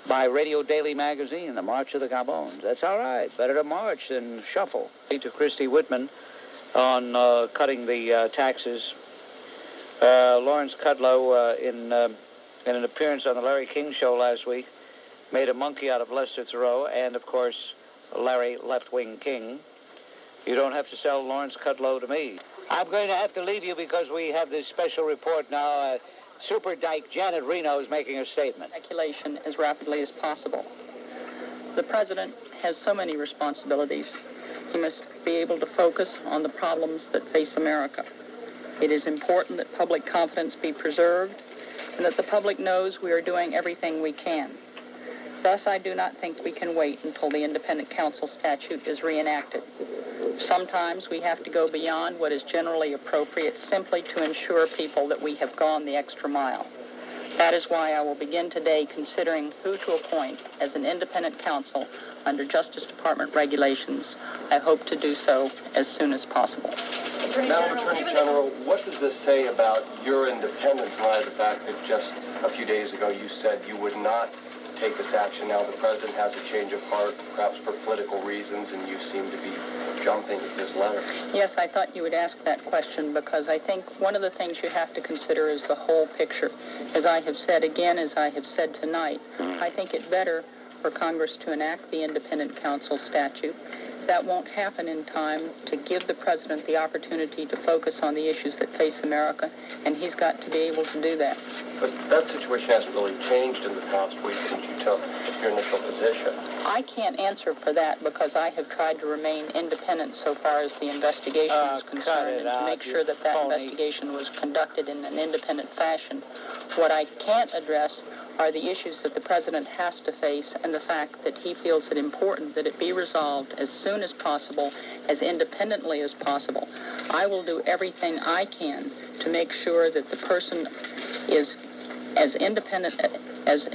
by Radio Daily Magazine, The March of the Gavones. That's all right. Better to march than shuffle. To Christy Whitman on cutting the taxes. Lawrence Kudlow, in an appearance on the Larry King Show last week, made a monkey out of Lester Thoreau and, of course, Larry Left-Wing King. You don't have to sell Lawrence Kudlow to me. I'm going to have to leave you because we have this special report now. Super Dyke Janet Reno is making a statement. Speculation as rapidly as possible. The president has so many responsibilities. He must be able to focus on the problems that face America. It is important that public confidence be preserved and that the public knows we are doing everything we can. Thus, I do not think we can wait until the independent counsel statute is reenacted. Sometimes we have to go beyond what is generally appropriate simply to ensure people that we have gone the extra mile. That is why I will begin today considering who to appoint as an independent counsel under Justice Department regulations. I hope to do so as soon as possible. Madam Attorney General, what does this say about your independence in light of the fact that just a few days ago you said you would not take this action? Now the president has a change of heart, perhaps for political reasons, and you seem to be jumping at this letter. Yes, I thought you would ask that question because I think one of the things you have to consider is the whole picture. As I have said again, as I have said tonight, I think it better for Congress to enact the independent counsel statute. That won't happen in time to give the president the opportunity to focus on the issues that face America, and he's got to be able to do that. But that situation hasn't really changed in the past week since you took your initial position. I can't answer for that because I have tried to remain independent so far as the investigation is concerned, and to make sure that that investigation was conducted in an independent fashion. What I can't address are the issues that the president has to face, and the fact that he feels it important that it be resolved as soon as possible, as independently as possible. I will do everything I can to make sure that the person is as independent as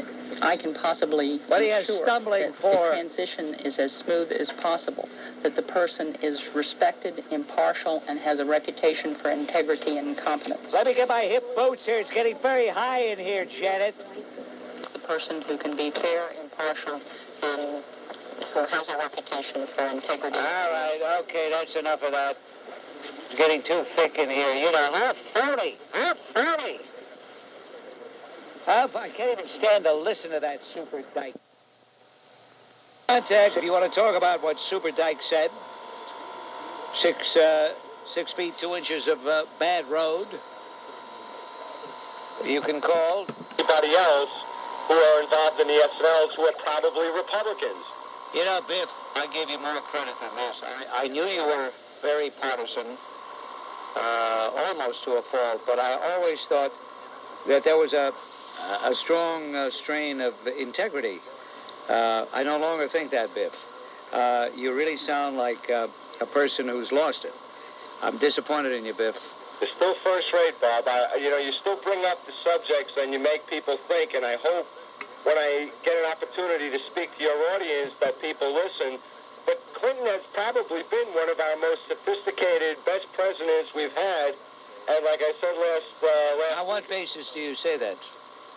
I can possibly ensure that the transition is as smooth as possible, that the person is respected, impartial, and has a reputation for integrity and competence. Let me get my hip boots here. It's getting very high in here, Janet. The person who can be fair, impartial, and who has a reputation for integrity. All right, okay, that's enough of that. It's getting too thick in here. You know, I'm 30. I can't even stand to listen to that Super Dyke. Contact, if you want to talk about what Super Dyke said. 6 feet 2 inches of bad road. You can call. Anybody else who are involved in the SNLs who are probably Republicans. You know, Biff, I gave you more credit than this. I knew you were very partisan, almost to a fault, but I always thought that there was a strong strain of integrity. I no longer think that, Biff. You really sound like a person who's lost it. I'm disappointed in you, Biff. You're still first rate, Bob. You still bring up the subjects and you make people think, and I hope when I get an opportunity to speak to your audience that people listen. But Clinton has probably been one of our most sophisticated, best presidents we've had. And like I said last... On what basis do you say that?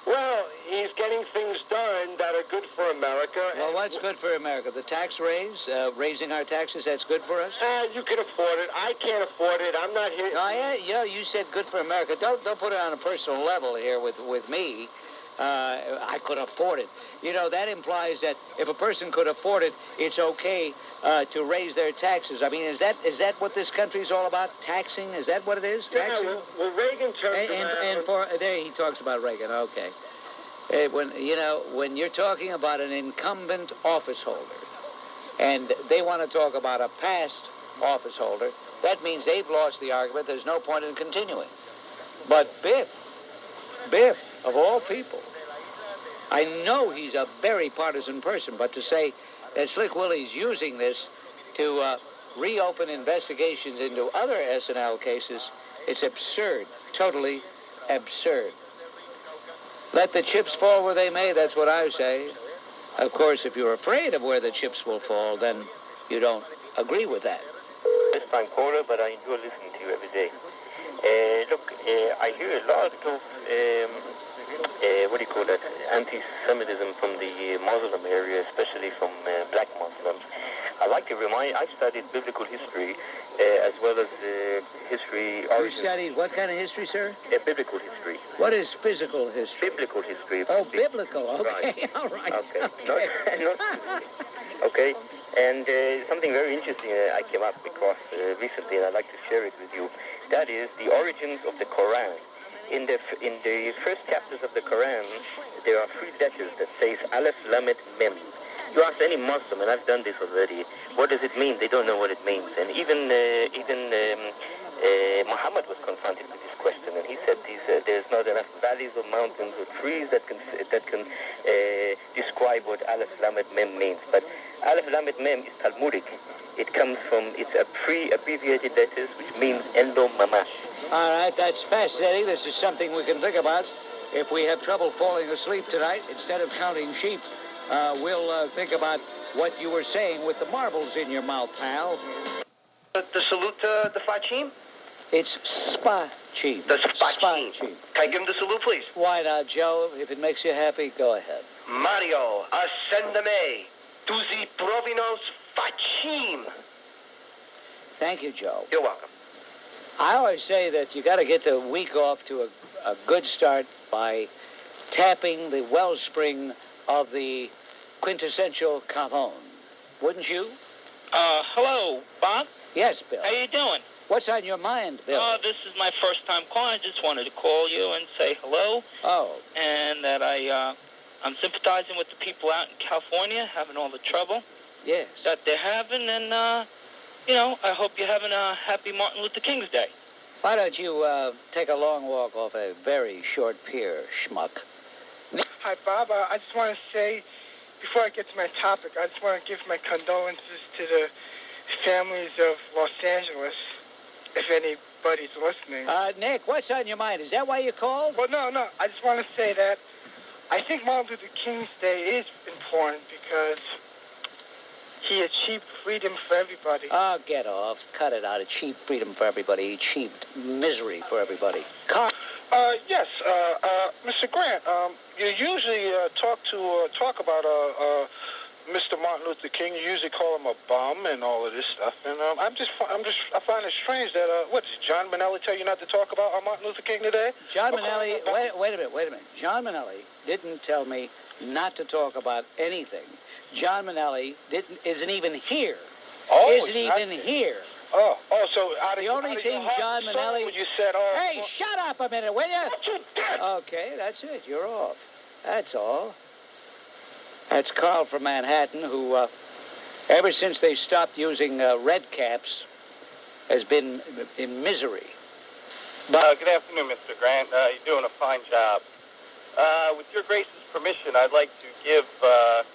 Well, he's getting things done that are good for America. Well, what's good for America? The tax raise, raising our taxes, that's good for us? You can afford it. I can't afford it. I'm not here... You said good for America. Don't put it on a personal level here with me. I could afford it. You know, that implies that if a person could afford it, it's okay to raise their taxes. I mean, is that what this country's all about? Taxing? Is that what it is? Taxing? Yeah, well Reagan turned around. And there he talks about Reagan. Okay. When you're talking about an incumbent office holder, and they want to talk about a past office holder, that means they've lost the argument. There's no point in continuing. But Biff, of all people, I know he's a very partisan person, but to say that Slick Willie's using this to reopen investigations into other SNL cases, it's absurd, totally absurd. Let the chips fall where they may, that's what I say. Of course, if you're afraid of where the chips will fall, then you don't agree with that. First time caller, but I enjoy listening to you every day. I hear a lot of anti-Semitism from the Muslim area, especially from black Muslims. I like to remind, I studied biblical history as well as history. You studied what kind of history, sir? Biblical history. What is physical history? Biblical history. Oh, biblical. Okay, right. All right. Okay. Okay. And something very interesting I came up across recently, and I'd like to share it with you. That is the origins of the Quran. In the first chapters of the Quran, there are 3 letters that says Aleph, Lamed, Mem. You ask any Muslim, and I've done this already, what does it mean? They don't know what it means. And even Muhammad was confronted with this question, and he said there's not enough valleys or mountains or trees that can describe what Aleph, Lamed, Mem means. But Aleph, Lamed, Mem is Talmudic. It comes from, it's a pre-abbreviated letters, which means Endo Mamash. All right, that's fascinating. This is something we can think about. If we have trouble falling asleep tonight, instead of counting sheep, we'll think about what you were saying with the marbles in your mouth, pal. The salute to the Fachim? It's Spachim. The Spachim. Can I give him the salute, please? Why not, Joe? If it makes you happy, go ahead. Mario, ascendame to the Provinos Fachim. Thank you, Joe. You're welcome. I always say that you got to get the week off to a good start by tapping the wellspring of the quintessential gavone, wouldn't you? Hello, Bob. Yes, Bill. How you doing? What's on your mind, Bill? This is my first time calling. I just wanted to call you and say hello. Oh. And that I'm sympathizing with the people out in California having all the trouble. Yes. That they're having, and I hope you're having a happy Martin Luther King's Day. Why don't you take a long walk off a very short pier, schmuck? Hi, Bob. I just want to say, before I get to my topic, I just want to give my condolences to the families of Los Angeles, if anybody's listening. Nick, what's on your mind? Is that why you called? Well, no. I just want to say that I think Martin Luther King's Day is important because he achieved freedom for everybody. Oh, get off. Cut it out. Achieved freedom for everybody. He achieved misery for everybody. Yes, Mr. Grant, you usually talk about Mr. Martin Luther King. You usually call him a bum and all of this stuff. And I find it strange that what did John Manelli tell you not to talk about Martin Luther King today? John Manelli, wait a minute. John Manelli didn't tell me not to talk about anything. John Manelli isn't even here. Oh, isn't even here. Oh, so the only thing John Manelli... You said, hey, shut up a minute, will you? Okay, that's it. You're off. That's all. That's Carl from Manhattan, who, ever since they stopped using red caps, has been in misery. Good afternoon, Mr. Grant. You're doing a fine job. With your grace's permission, I'd like to give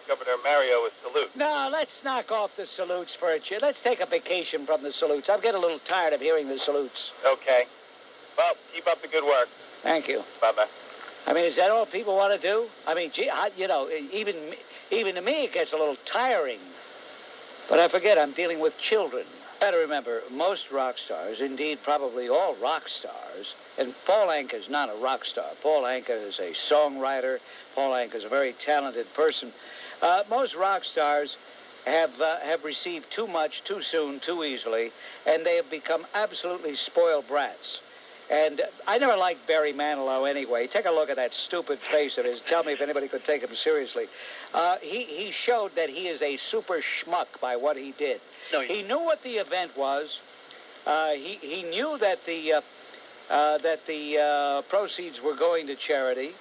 Governor Mario a salute. No, let's knock off the salutes for a change. Let's take a vacation from the salutes. I'm getting a little tired of hearing the salutes. Okay. Well, keep up the good work. Thank you. Bye-bye. I mean, is that all people want to do? I mean, gee, even to me, it gets a little tiring. But I forget, I'm dealing with children. You gotta remember, most rock stars, indeed probably all rock stars, and Paul Anka's not a rock star. Paul Anka is a songwriter. Paul Anka is a very talented person. Most rock stars have received too much, too soon, too easily, and they have become absolutely spoiled brats. And I never liked Barry Manilow anyway. Take a look at that stupid face of his. Tell me if anybody could take him seriously. He showed that he is a super schmuck by what he did. No, he knew what the event was. He knew that the proceeds were going to charity,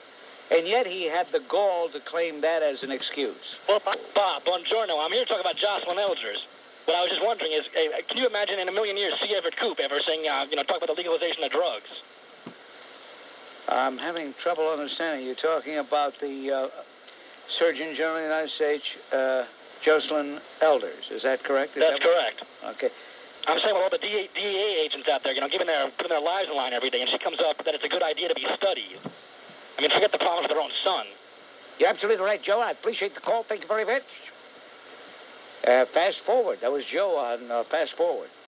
and yet he had the gall to claim that as an excuse. Well, Bob, buongiorno. I'm here to talk about Jocelyn Elders. What I was just wondering is, can you imagine in a million years C. Everett Koop ever saying, talk about the legalization of drugs? I'm having trouble understanding. You're talking about the Surgeon General of the United States, Jocelyn Elders. Is that correct? That's correct. Okay. I'm saying with all the DEA agents out there, putting their lives on the line every day, and she comes up that it's a good idea to be studied. I mean, forget the problems with their own son. You're absolutely right, Joe. I appreciate the call. Thank you very much. Fast Forward. That was Joe on Fast Forward.